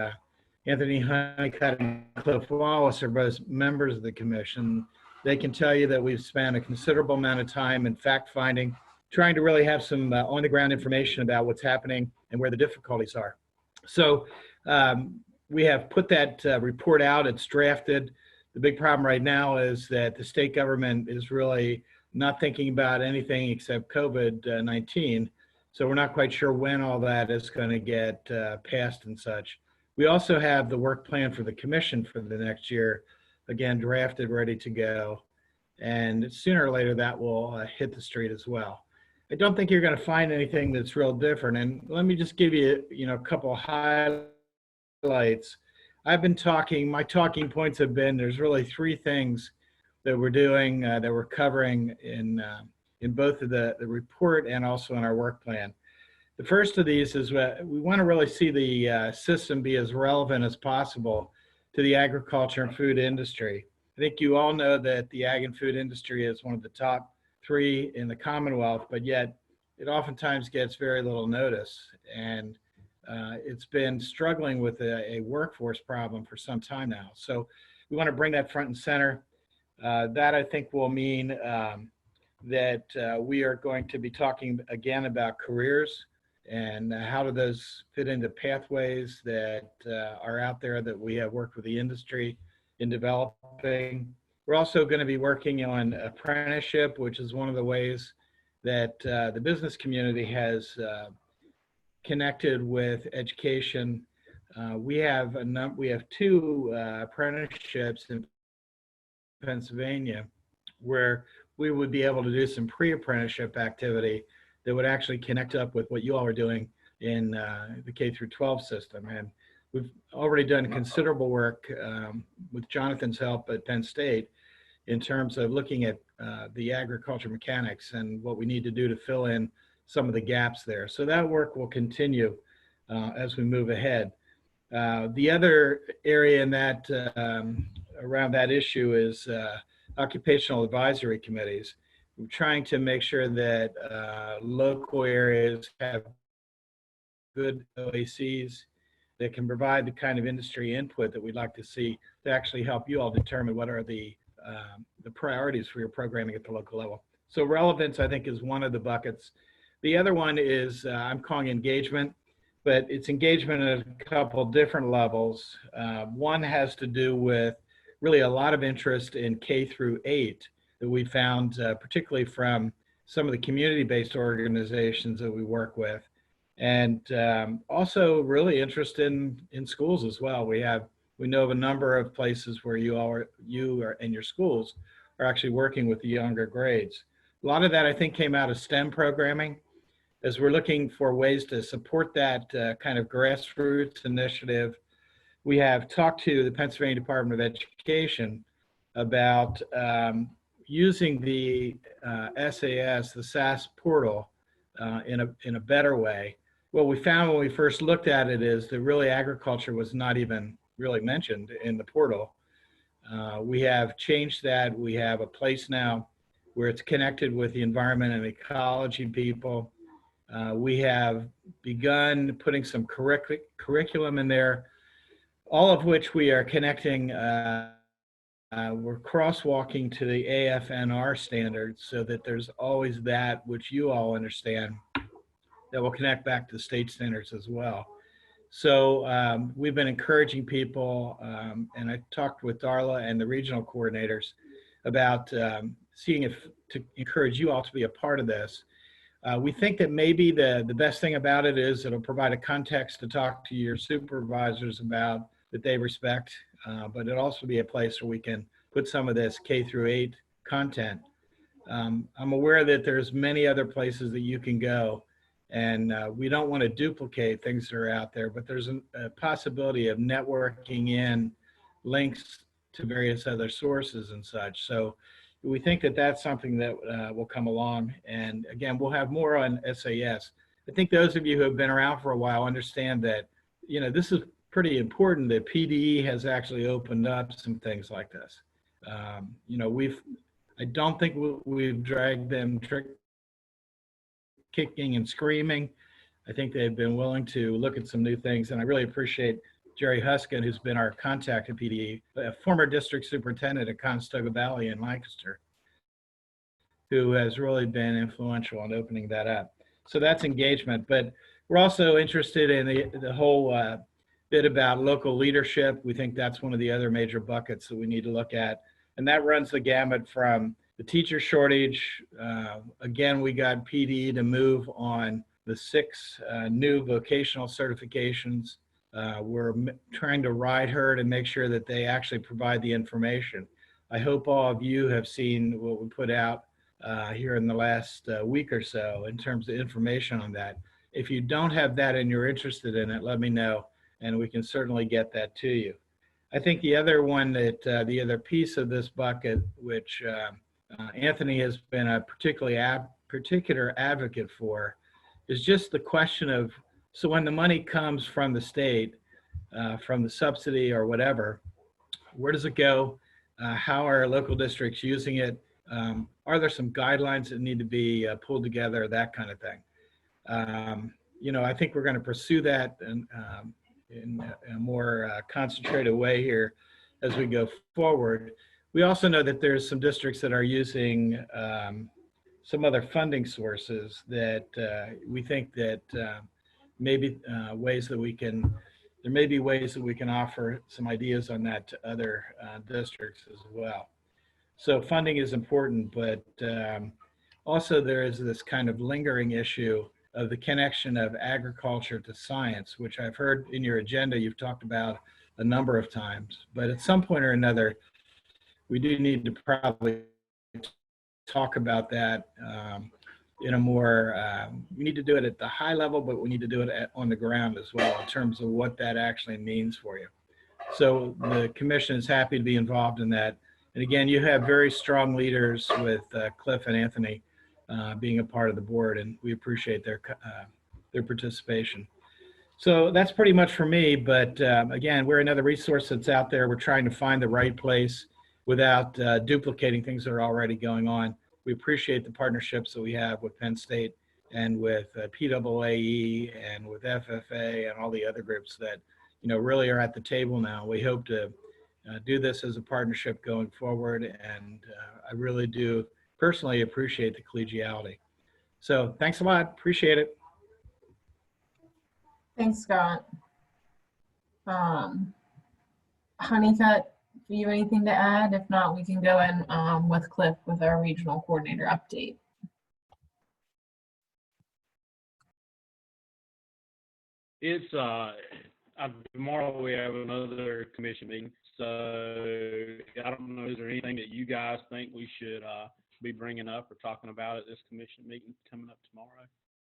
Anthony Honeycutt and Cliff Wallace are both members of the commission. They can tell you that we've spent a considerable amount of time in fact-finding, trying to really have some on-the-ground information about what's happening and where the difficulties are. So we have put that report out. It's drafted. The big problem right now is that the state government is really not thinking about anything except COVID-19. So we're not quite sure when all that is going to get passed and such. We also have the work plan for the commission for the next year, again, drafted, ready to go. And sooner or later, that will hit the street as well. I don't think you're going to find anything that's real different. And let me just give you, a couple of highlights. I've been talking, my talking points have been, there's really three things that we're doing, that we're covering in both of the report and also in our work plan. The first of these is we want to really see the system be as relevant as possible to the agriculture and food industry. I think you all know that the ag and food industry is one of the top three in the Commonwealth, but yet it oftentimes gets very little notice. And it's been struggling with a workforce problem for some time now. So we want to bring that front and center. That I think will mean that we are going to be talking again about careers and how do those fit into pathways that are out there that we have worked with the industry in developing. We're also going to be working on apprenticeship, which is one of the ways that the business community has connected with education. We have two apprenticeships in Pennsylvania where we would be able to do some pre-apprenticeship activity that would actually connect up with what you all are doing in the K through 12 system. And we've already done considerable work with Jonathan's help at Penn State in terms of looking at the agriculture mechanics and what we need to do to fill in some of the gaps there. So that work will continue as we move ahead. The other area in that around that issue is occupational advisory committees. We're trying to make sure that local areas have good OACs that can provide the kind of industry input that we'd like to see to actually help you all determine what are the priorities for your programming at the local level. So relevance, I think, is one of the buckets. The other one is I'm calling engagement, but it's engagement at a couple different levels. One has to do with really a lot of interest in K through 8 that we found, particularly from some of the community-based organizations that we work with. And also really interest in schools as well. We know of a number of places where you are and your schools are actually working with the younger grades. A lot of that I think came out of STEM programming, as we're looking for ways to support that kind of grassroots initiative. We have talked to the Pennsylvania Department of Education about using the SAS, the SAS portal, in a better way. What we found when we first looked at it is that really agriculture was not even really mentioned in the portal. We have changed that. We have a place now where it's connected with the environment and ecology people. We have begun putting some curriculum in there, all of which we are connecting. We're crosswalking to the AFNR standards so that there's always that which you all understand that will connect back to the state standards as well. So we've been encouraging people, and I talked with Darla and the regional coordinators about seeing if to encourage you all to be a part of this. We think that maybe the best thing about it is it'll provide a context to talk to your supervisors about that they respect, but it'll also be a place where we can put some of this K through 8 content. I'm aware that there's many other places that you can go, and we don't want to duplicate things that are out there, but there's a possibility of networking in links to various other sources and such. So we think that that's something that will come along. And again, we'll have more on SAS. I think those of you who have been around for a while understand that, this is pretty important that PDE has actually opened up some things like this. I don't think we've dragged them kicking and screaming. I think they've been willing to look at some new things, and I really appreciate Jerry Huskin, who's been our contact at PDE, a former district superintendent at Conestoga Valley in Lancaster, who has really been influential in opening that up. So that's engagement, but we're also interested in the whole bit about local leadership. We think that's one of the other major buckets that we need to look at, and that runs the gamut from the teacher shortage. Again, we got PD to move on the 6 new vocational certifications. We're trying to ride herd and make sure that they actually provide the information. I hope all of you have seen what we put out here in the last week or so in terms of information on that. If you don't have that and you're interested in it, let me know, and we can certainly get that to you. I think the other one that, the other piece of this bucket, which Anthony has been a particular advocate for, is just the question of, so when the money comes from the state, from the subsidy or whatever, where does it go? How are local districts using it? Are there some guidelines that need to be pulled together, that kind of thing? You know, I think we're going to pursue that in a more concentrated way here as we go forward. We also know that there's some districts that are using some other funding sources that we think that maybe ways that we can, there may be ways that we can offer some ideas on that to other districts as well. So funding is important, but also there is this kind of lingering issue of the connection of agriculture to science, which I've heard in your agenda you've talked about a number of times. But at some point or another, we do need to probably talk about that in a more, we need to do it at the high level, but we need to do it on the ground as well in terms of what that actually means for you. So the commission is happy to be involved in that. And again, you have very strong leaders with Cliff and Anthony being a part of the board, and we appreciate their participation. So that's pretty much for me, but again, we're another resource that's out there. We're trying to find the right place without duplicating things that are already going on. We appreciate the partnerships that we have with Penn State and with PAAE and with FFA and all the other groups that, you know, really are at the table now. We hope to do this as a partnership going forward, and I really do personally appreciate the collegiality. So thanks a lot, appreciate it. Thanks, Scott. Honeycutt, do you have anything to add? If not, we can go in with Cliff with our regional coordinator update. It's tomorrow we have another commission meeting, so I don't know, is there anything that you guys think we should be bringing up or talking about at this commission meeting coming up tomorrow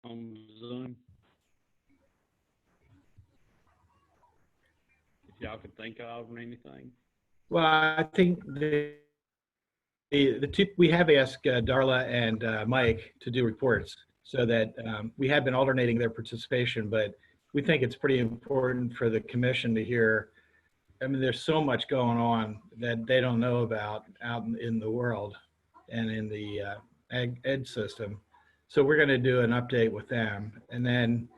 on Zoom? If y'all could think of anything. Well, I think the two, we have asked Darla and Mike to do reports so that we have been alternating their participation, but we think it's pretty important for the commission to hear. I mean, there's so much going on that they don't know about out in the world and in the ed system. So we're going to do an update with them. And then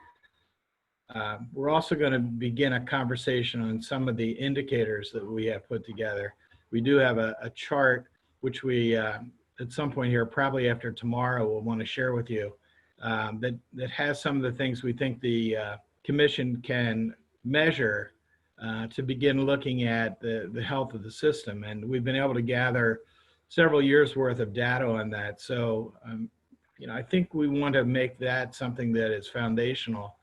we're also going to begin a conversation on some of the indicators that we have put together. We do have a chart, which we, at some point here, probably after tomorrow, we'll want to share with you, that has some of the things we think the commission can measure to begin looking at the health of the system. And we've been able to gather several years worth of data on that. So, you know, I think we want to make that something that is foundational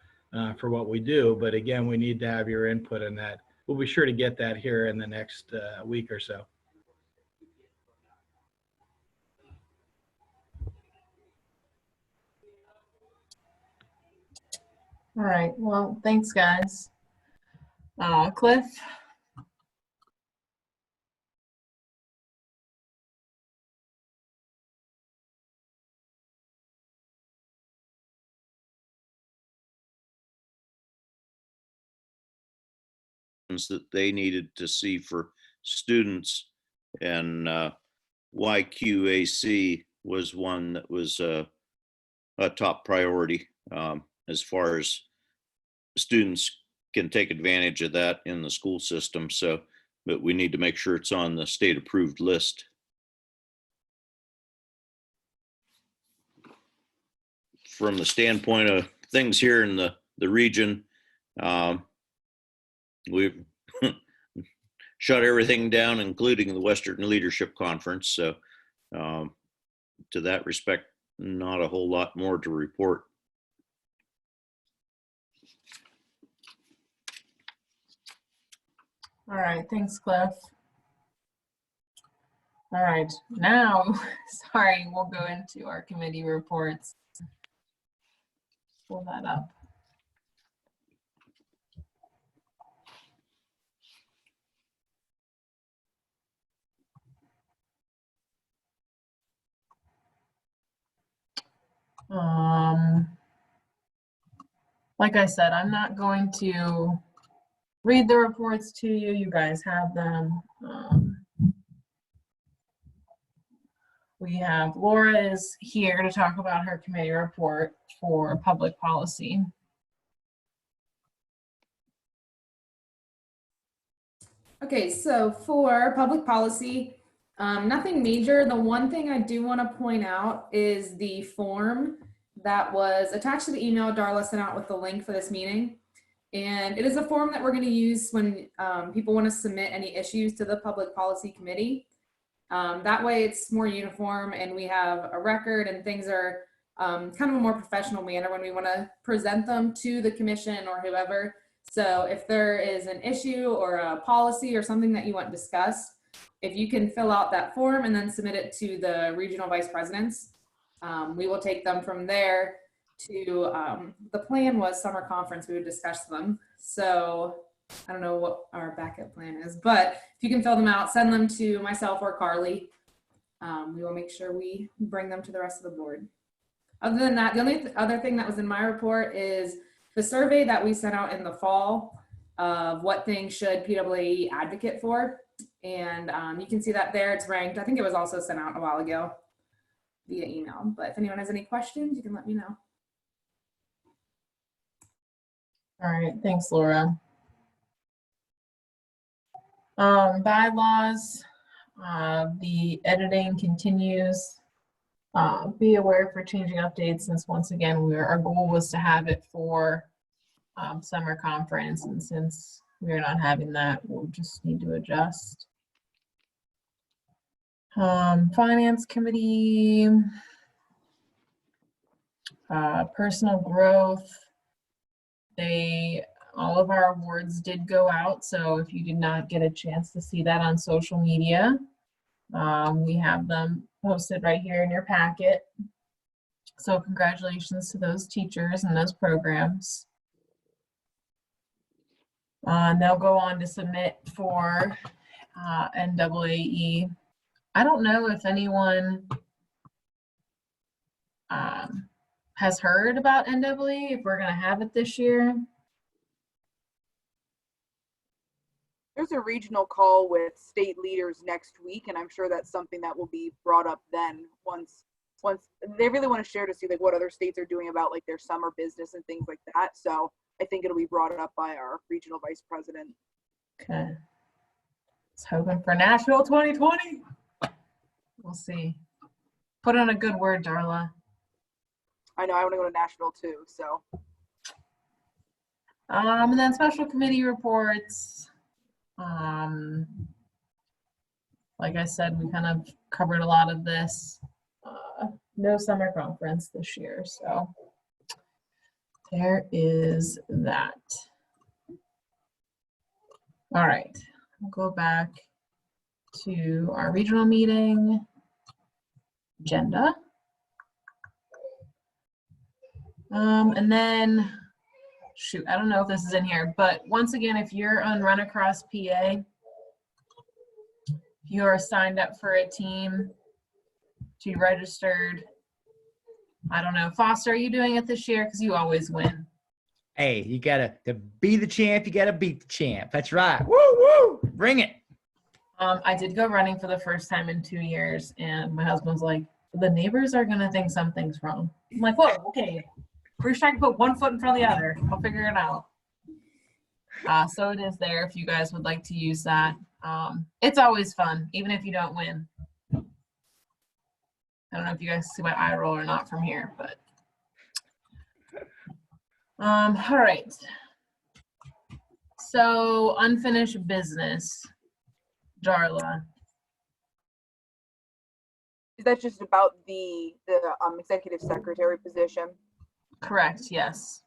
for what we do. But again, we need to have your input in that. We'll be sure to get that here in the next week or so. All right, well, thanks, guys. Cliff? that they needed to see for students, and YQAC was one that was a top priority as far as students can take advantage of that in the school system. So, but we need to make sure it's on the state approved list. From the standpoint of things here in the region, we've shut everything down, including the Western Leadership Conference. So to that respect, not a whole lot more to report. All right, thanks, Cliff. All right, now, sorry, we'll go into our committee reports. Pull that up. Like I said, I'm not going to read the reports to you. You guys have them. We have Laura is here to talk about her committee report for public policy. Okay, so for public policy, nothing major. The one thing I do want to point out is the form that was attached to the email Darla sent out with the link for this meeting. And it is a form that we're going to use when people want to submit any issues to the Public Policy Committee. That way it's more uniform and we have a record and things are kind of a more professional manner when we want to present them to the commission or whoever. So if there is an issue or a policy or something that you want discussed, if you can fill out that form and then submit it to the regional vice presidents, we will take them from there to, the plan was summer conference, we would discuss them. So I don't know what our backup plan is, but if you can fill them out, send them to myself or Carly. We will make sure we bring them to the rest of the board. Other than that, the only other thing that was in my report is the survey that we sent out in the fall of what things should PAAE advocate for. And you can see that there, it's ranked. I think it was also sent out a while ago via email, but if anyone has any questions, you can let me know. All right, thanks, Laura. Bylaws, the editing continues. Be aware for changing updates, since once again, our goal was to have it for summer conference, and since we're not having that, we'll just need to adjust. Finance committee, personal growth, all of our awards did go out, so if you did not get a chance to see that on social media, we have them posted right here in your packet. So congratulations to those teachers and those programs. They'll go on to submit for NAAE. I don't know if anyone has heard about NAAE, if we're going to have it this year. There's a regional call with state leaders next week, and I'm sure that's something that will be brought up then once they really want to share to see like what other states are doing about like their summer business and things like that. So I think it'll be brought up by our regional vice president. Okay. It's hoping for Nashville 2020. We'll see. Put in a good word, Darla. I know, I want to go to Nashville too, so. And then special committee reports. Like I said, we kind of covered a lot of this. No summer conference this year, so there is that. All right, we'll go back to our regional meeting agenda. And then, shoot, I don't know if this is in here, but once again, if you're on Run Across PA, you are signed up for a team, to be registered. I don't know, Foster, are you doing it this year? Because you always win. Hey, you gotta, to be the champ, you gotta beat the champ. That's right. Woo, woo, bring it. I did go running for the first time in 2 years, and my husband's like, the neighbors are gonna think something's wrong. I'm like, whoa, okay. First trying to put one foot in front of the other. I'll figure it out. So it is there if you guys would like to use that. It's always fun, even if you don't win. I don't know if you guys see my eye roll or not from here, but. All right. So unfinished business, Darla. Is that just about the executive secretary position? Correct, yes.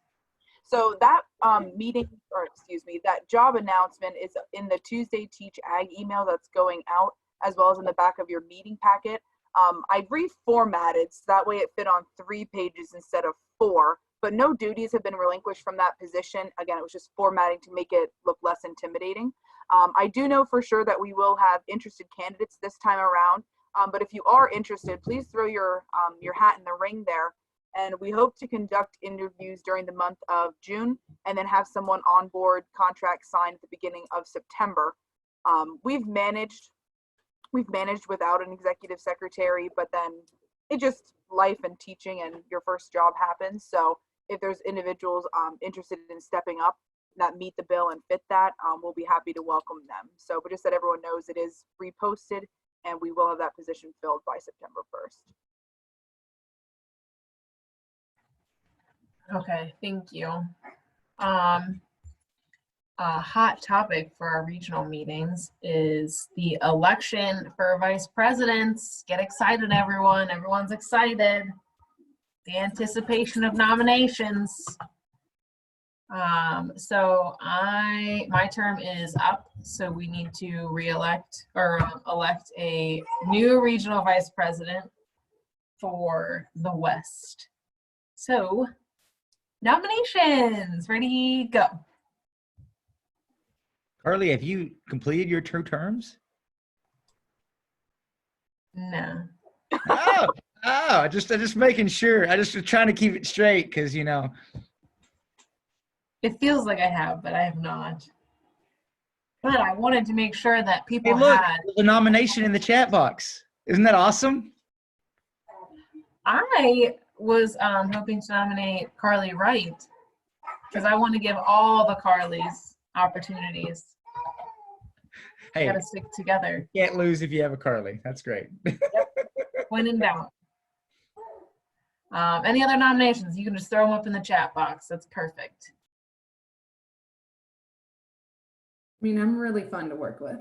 So that that job announcement is in the Tuesday Teach Ag email that's going out. as well as in the back of your meeting packet. I reformatted so that way it fit on 3 pages instead of 4, but no duties have been relinquished from that position. Again, it was just formatting to make it look less intimidating. I do know for sure that we will have interested candidates this time around, but if you are interested, please throw your hat in the ring there. And we hope to conduct interviews during the month of June and then have someone on board, contract signed at the beginning of September. We've managed without an executive secretary, but then it just life and teaching and your first job happens. So if there's individuals interested in stepping up that meet the bill and fit that, we'll be happy to welcome them. So, but just that everyone knows, it is reposted and we will have that position filled by September 1st. Okay, thank you. A hot topic for our regional meetings is the election for vice presidents. Get excited, everyone. Everyone's excited. The anticipation of nominations. So my term is up, so we need to re-elect or elect a new regional vice president for the West. So nominations, ready, go. Carly, have you completed your 2 terms? No. Oh, just making sure. I just was trying to keep it straight because, you know. It feels like I have, but I have not. But I wanted to make sure that people Hey, look, had. there's a nomination in the chat box. Isn't that awesome? I was hoping to nominate Carly Wright because I want to give all the Carlys opportunities. Hey, Got to stick together. you can't lose if you have a Carly. That's great. When in doubt. Any other nominations? You can just throw them up in the chat box. That's perfect. I mean, I'm really fun to work with.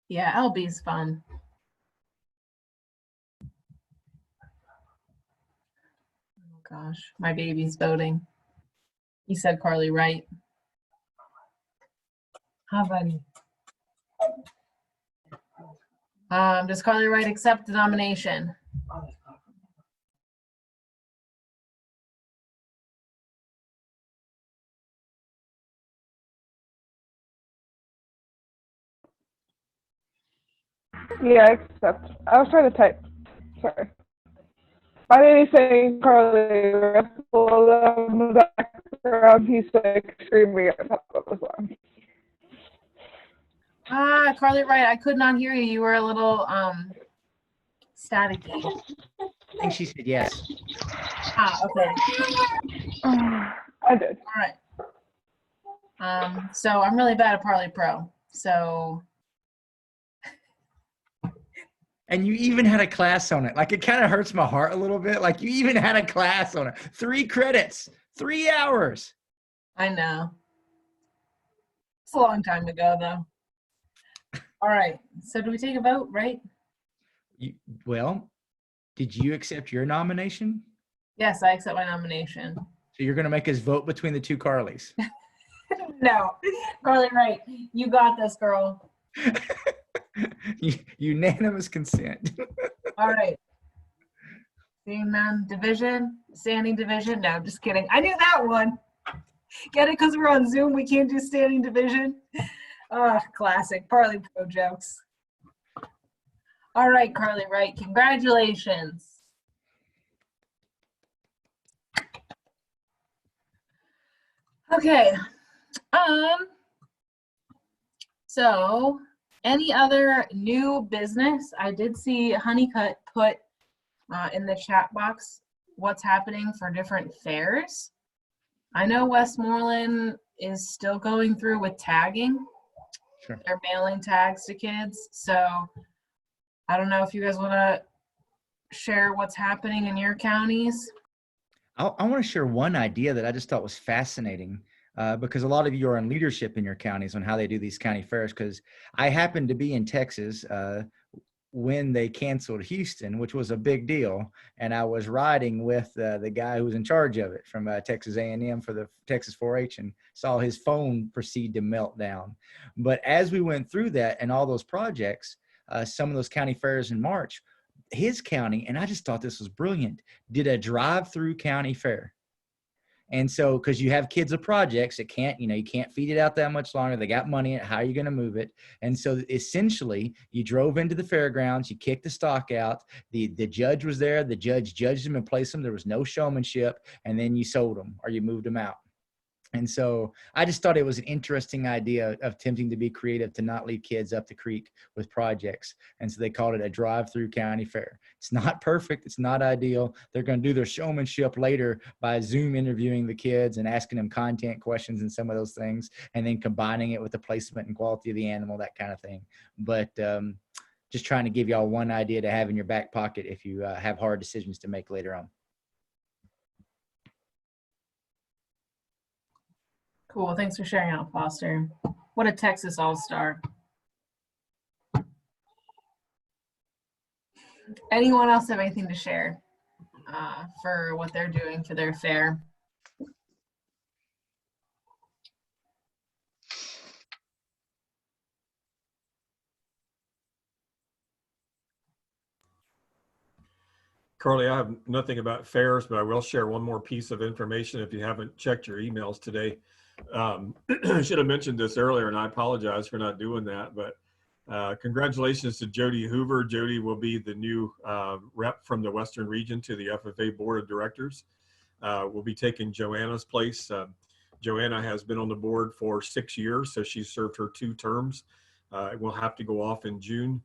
Yeah, LB's fun. Oh gosh, my baby's voting. He said Carly Wright. How funny. Does Carly Wright accept the nomination? Yeah, I accept. I was trying to type. Sorry. My baby's saying Carly below in the background. He's like screaming at the top of the song. Carly Wright, I could not hear you. You were a little staticky. I think she said yes. Okay. I did. All right. So I'm really bad at Parley Pro. So. And you even had a class on it. Like, it kind of hurts my heart a little bit. Like, you even had a class on it. 3 credits, 3 hours. I know. It's a long time ago, though. All right. So do we take a vote, right? Well, did you accept your nomination? Yes, I accept my nomination. So you're going to make us vote between the 2 Carlys. No. Carly Wright, you got this, girl. Unanimous consent. All right. Seeing none. Division? Standing division? No, just kidding. I knew that one. Get it? Because we're on Zoom, we can't do standing division. Classic. Parley Pro jokes. All right, Carly Wright. Congratulations. Okay. So any other new business? I did see Honeycutt put in the chat box what's happening for different fairs. I know Westmoreland is still going through with tagging. Sure. They're mailing tags to kids. So I don't know if you guys want to share what's happening in your counties. I want to share one idea that I just thought was fascinating because a lot of you are in leadership in your counties on how they do these county fairs. Because I happen to be in Texas when they canceled Houston, which was a big deal. And I was riding with the guy who was in charge of it from Texas A&M for the Texas 4-H, and saw his phone proceed to melt down. But as we went through that and all those projects, some of those county fairs in March, his county, and I just thought this was brilliant, did a drive-through county fair. And so, because you have kids with projects, it can't, you can't feed it out that much longer. They got money. How are you going to move it? And so essentially you drove into the fairgrounds, you kicked the stock out. The judge was there. The judge judged them and placed them. There was no showmanship. And then you sold them or you moved them out. And so I just thought it was an interesting idea of attempting to be creative, to not leave kids up the creek with projects. And so they called it a drive-through county fair. It's not perfect. It's not ideal. They're going to do their showmanship later by Zoom interviewing the kids and asking them content questions and some of those things, and then combining it with the placement and quality of the animal, that kind of thing. But just trying to give y'all one idea to have in your back pocket if you have hard decisions to make later on. Cool. Thanks for sharing out, Foster. What a Texas all-star. Anyone else have anything to share for what they're doing for their fair? Carly, I have nothing about fairs, but I will share one more piece of information if you haven't checked your emails today. I should have mentioned this earlier, and I apologize for not doing that, but congratulations to Jody Hoover. Jody will be the new rep from the Western region to the FFA Board of Directors. We'll be taking Joanna's place. Joanna has been on the board for 6 years, so she's served her 2 terms. We'll have to go off in June.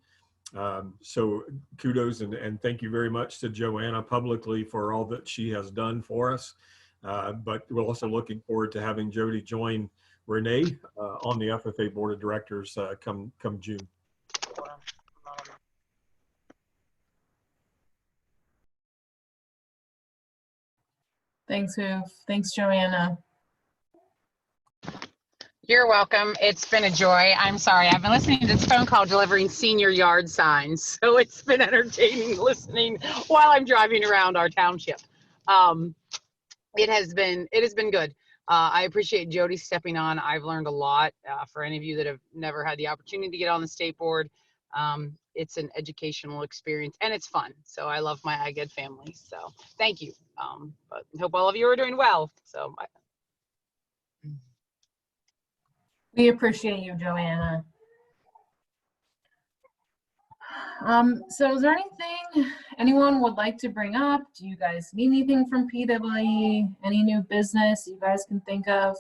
So kudos and thank you very much to Joanna publicly for all that she has done for us. But we're also looking forward to having Jody join Renee on the FFA Board of Directors come June. Thanks, Hoof. Thanks, Joanna. You're welcome. It's been a joy. I'm sorry. I've been listening to this phone call delivering senior yard signs. So it's been entertaining listening while I'm driving around our township. It has been good. I appreciate Jody stepping on. I've learned a lot. For any of you that have never had the opportunity to get on the state board, it's an educational experience and it's fun. So I love my ag ed family. So thank you. But I hope all of you are doing well. So. We appreciate you, Joanna. So is there anything anyone would like to bring up? Do you guys need anything from PAAE? Any new business you guys can think of?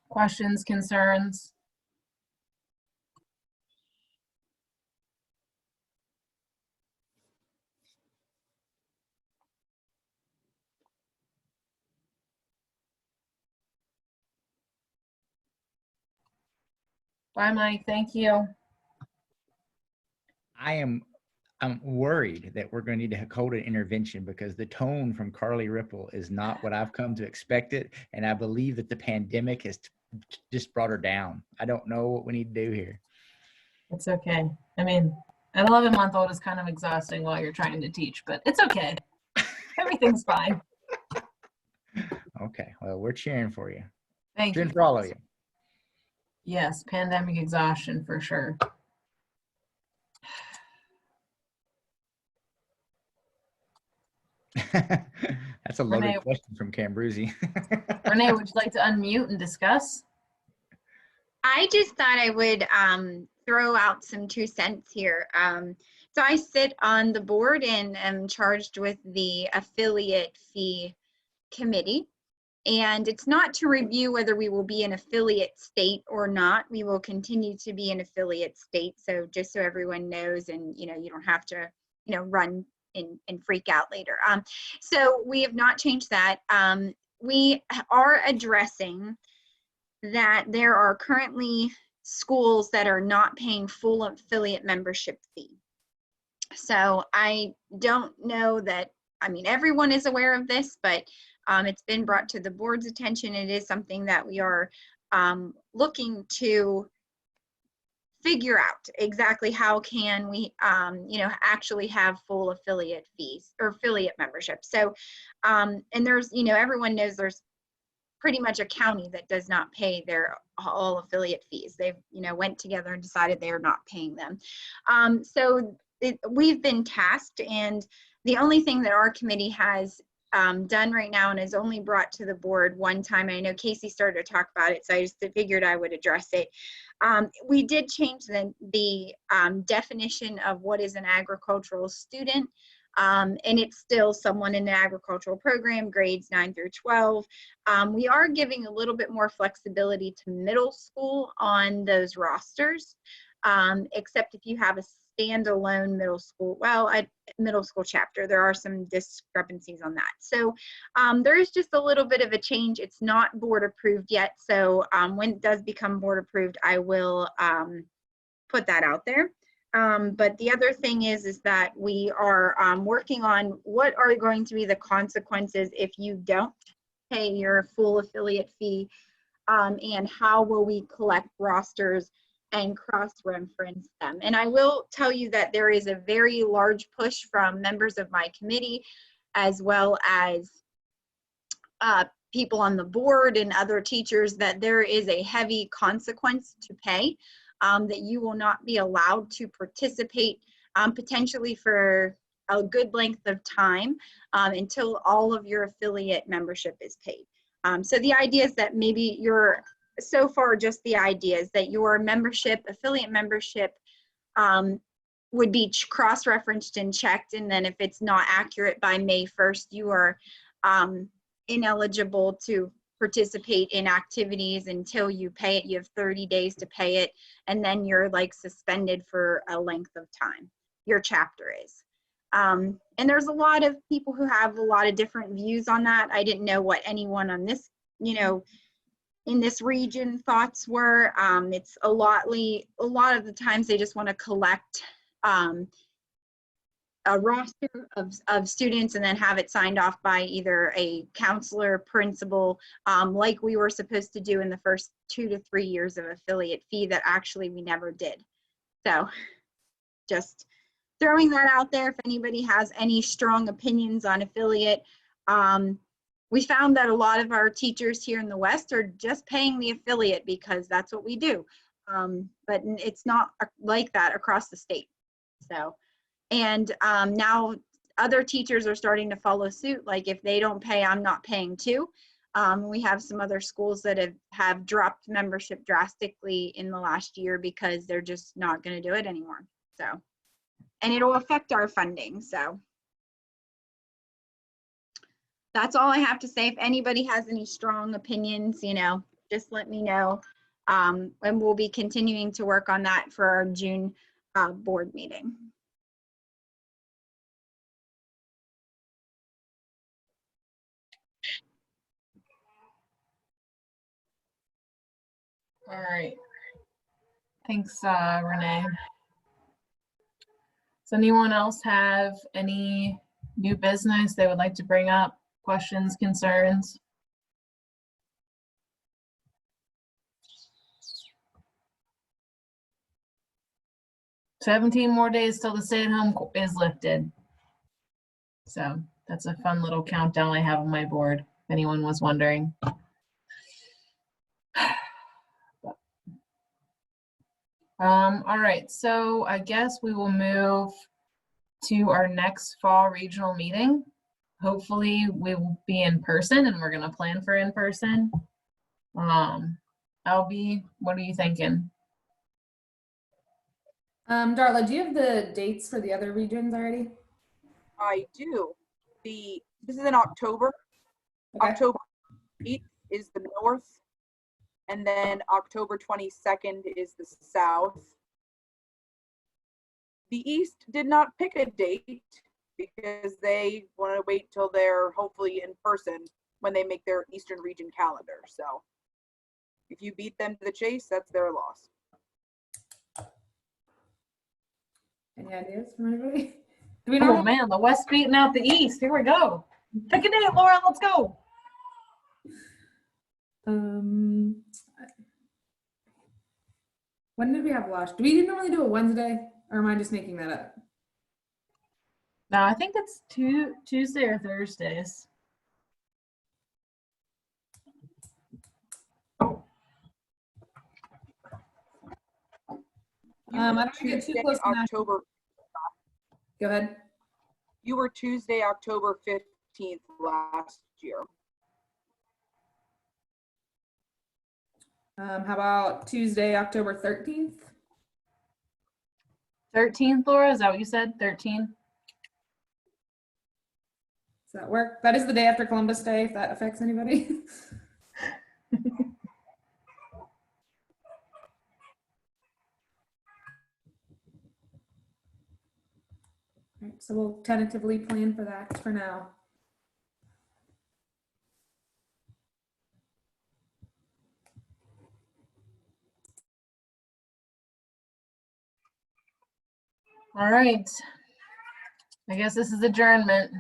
Questions, concerns? Bye, Mike. Thank you. I'm worried that we're going to need to hold an intervention because the tone from Carly Ripple is not what I've come to expect it. And I believe that the pandemic has just brought her down. I don't know what we need to do here. It's okay. I mean, an 11-month-old is kind of exhausting while you're trying to teach, but it's okay. Everything's fine. Okay. Well, we're cheering for you. Thank you. Cheering for all of you. Yes, pandemic exhaustion for sure. That's a loaded Renee, question from Cambruzzi. Renee, would you like to unmute and discuss? I just thought I would throw out some 2 cents here. So I sit on the board and am charged with the affiliate fee committee. And it's not to review whether we will be an affiliate state or not. We will continue to be an affiliate state. So just so everyone knows, and you don't have to, run and freak out later. So we have not changed that. We are addressing that there are currently schools that are not paying full affiliate membership fee. So I don't know that, everyone is aware of this, but it's been brought to the board's attention. It is something that we are looking to figure out exactly how can we, actually have full affiliate fees or affiliate membership. So, and there's, everyone knows there's pretty much a county that does not pay their all affiliate fees. They've, went together and decided they are not paying them. We've been tasked, and the only thing that our committee has done right now and is only brought to the board one time, I know Casey started to talk about it, so I just figured I would address it. We did change the definition of what is an agricultural student, and it's still someone in the agricultural program, grades 9 through 12. We are giving a little bit more flexibility to middle school on those rosters, except if you have a standalone middle school chapter. There are some discrepancies on that. So there is just a little bit of a change. It's not board approved yet. So when it does become board approved, I will put that out there. But the other thing is that we are working on what are going to be the consequences if you don't pay your full affiliate fee, and how will we collect rosters and cross-reference them. And I will tell you that there is a very large push from members of my committee, as well as people on the board and other teachers, that there is a heavy consequence to pay, that you will not be allowed to participate potentially for a good length of time until all of your affiliate membership is paid. So the idea is that maybe so far just the idea is that your membership, affiliate membership, would be cross-referenced and checked, and then if it's not accurate by May 1st, you are ineligible to participate in activities until you pay it. You have 30 days to pay it, and then you're like suspended for a length of time. Your chapter is. And there's a lot of people who have a lot of different views on that. I didn't know what anyone on this, in this region thoughts were. It's a lot of the times they just want to collect a roster of students and then have it signed off by either a counselor, principal, like we were supposed to do in the first 2 to 3 years of affiliate fee that actually we never did. So just throwing that out there if anybody has any strong opinions on affiliate. We found that a lot of our teachers here in the West are just paying the affiliate because that's what we do. But it's not like that across the state. So, and now other teachers are starting to follow suit. Like if they don't pay, I'm not paying too. We have some other schools that have dropped membership drastically in the last year because they're just not going to do it anymore. So, and it'll affect our funding. So that's all I have to say. If anybody has any strong opinions, just let me know. And we'll be continuing to work on that for our June board meeting. All right. Thanks, Renee. Does anyone else have any new business they would like to bring up? Questions, concerns? "17 more days till the stay-at-home is lifted." So that's a fun little countdown I have on my board, if anyone was wondering. All right, so I guess we will move to our next fall regional meeting. Hopefully we will be in person, and we're gonna plan for in person. Albie, what are you thinking? Darla, do you have the dates for the other regions already? I do. This is in October. Okay. October 8th is the North, and then October 22nd is the South. The East did not pick a date because they want to wait till they're hopefully in person when they make their Eastern region calendar. So if you beat them to the chase, that's their loss. Any ideas from anybody? Do we Oh normally? man, the West beating out the East. Here we go. Pick a date, Laura. Let's go. When did we have last? Do we normally do a Wednesday, or am I just making that up? No, I think it's Tuesday or Thursdays. You were I don't want to get too Tuesday, close to national. October. Go ahead. You were Tuesday, October 15th last year. How about Tuesday, October 13th? 13th, Laura, is that what you said? 13? Does that work? That is the day after Columbus Day, if that affects anybody. All right, so we'll tentatively plan for that for now. All right. I guess this is adjournment.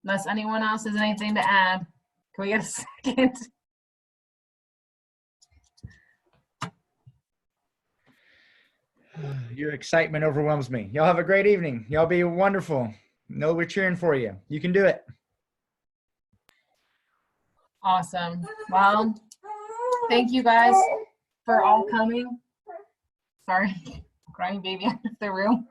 Unless anyone else has anything to add. Can we get a second? Your excitement overwhelms me. Y'all have a great evening. Y'all be wonderful. Know we're cheering for you. You can do it. Awesome. Well, thank you guys for all coming. Sorry, crying baby out of the room.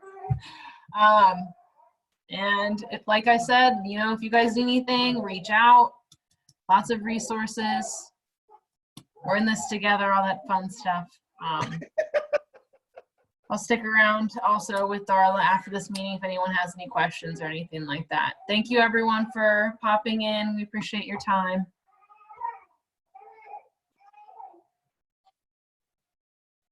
And like I said, you know, if you guys need anything, reach out. Lots of resources. We're in this together, all that fun stuff. I'll stick around also with Darla after this meeting if anyone has any questions or anything like that. Thank you everyone for popping in. We appreciate your time.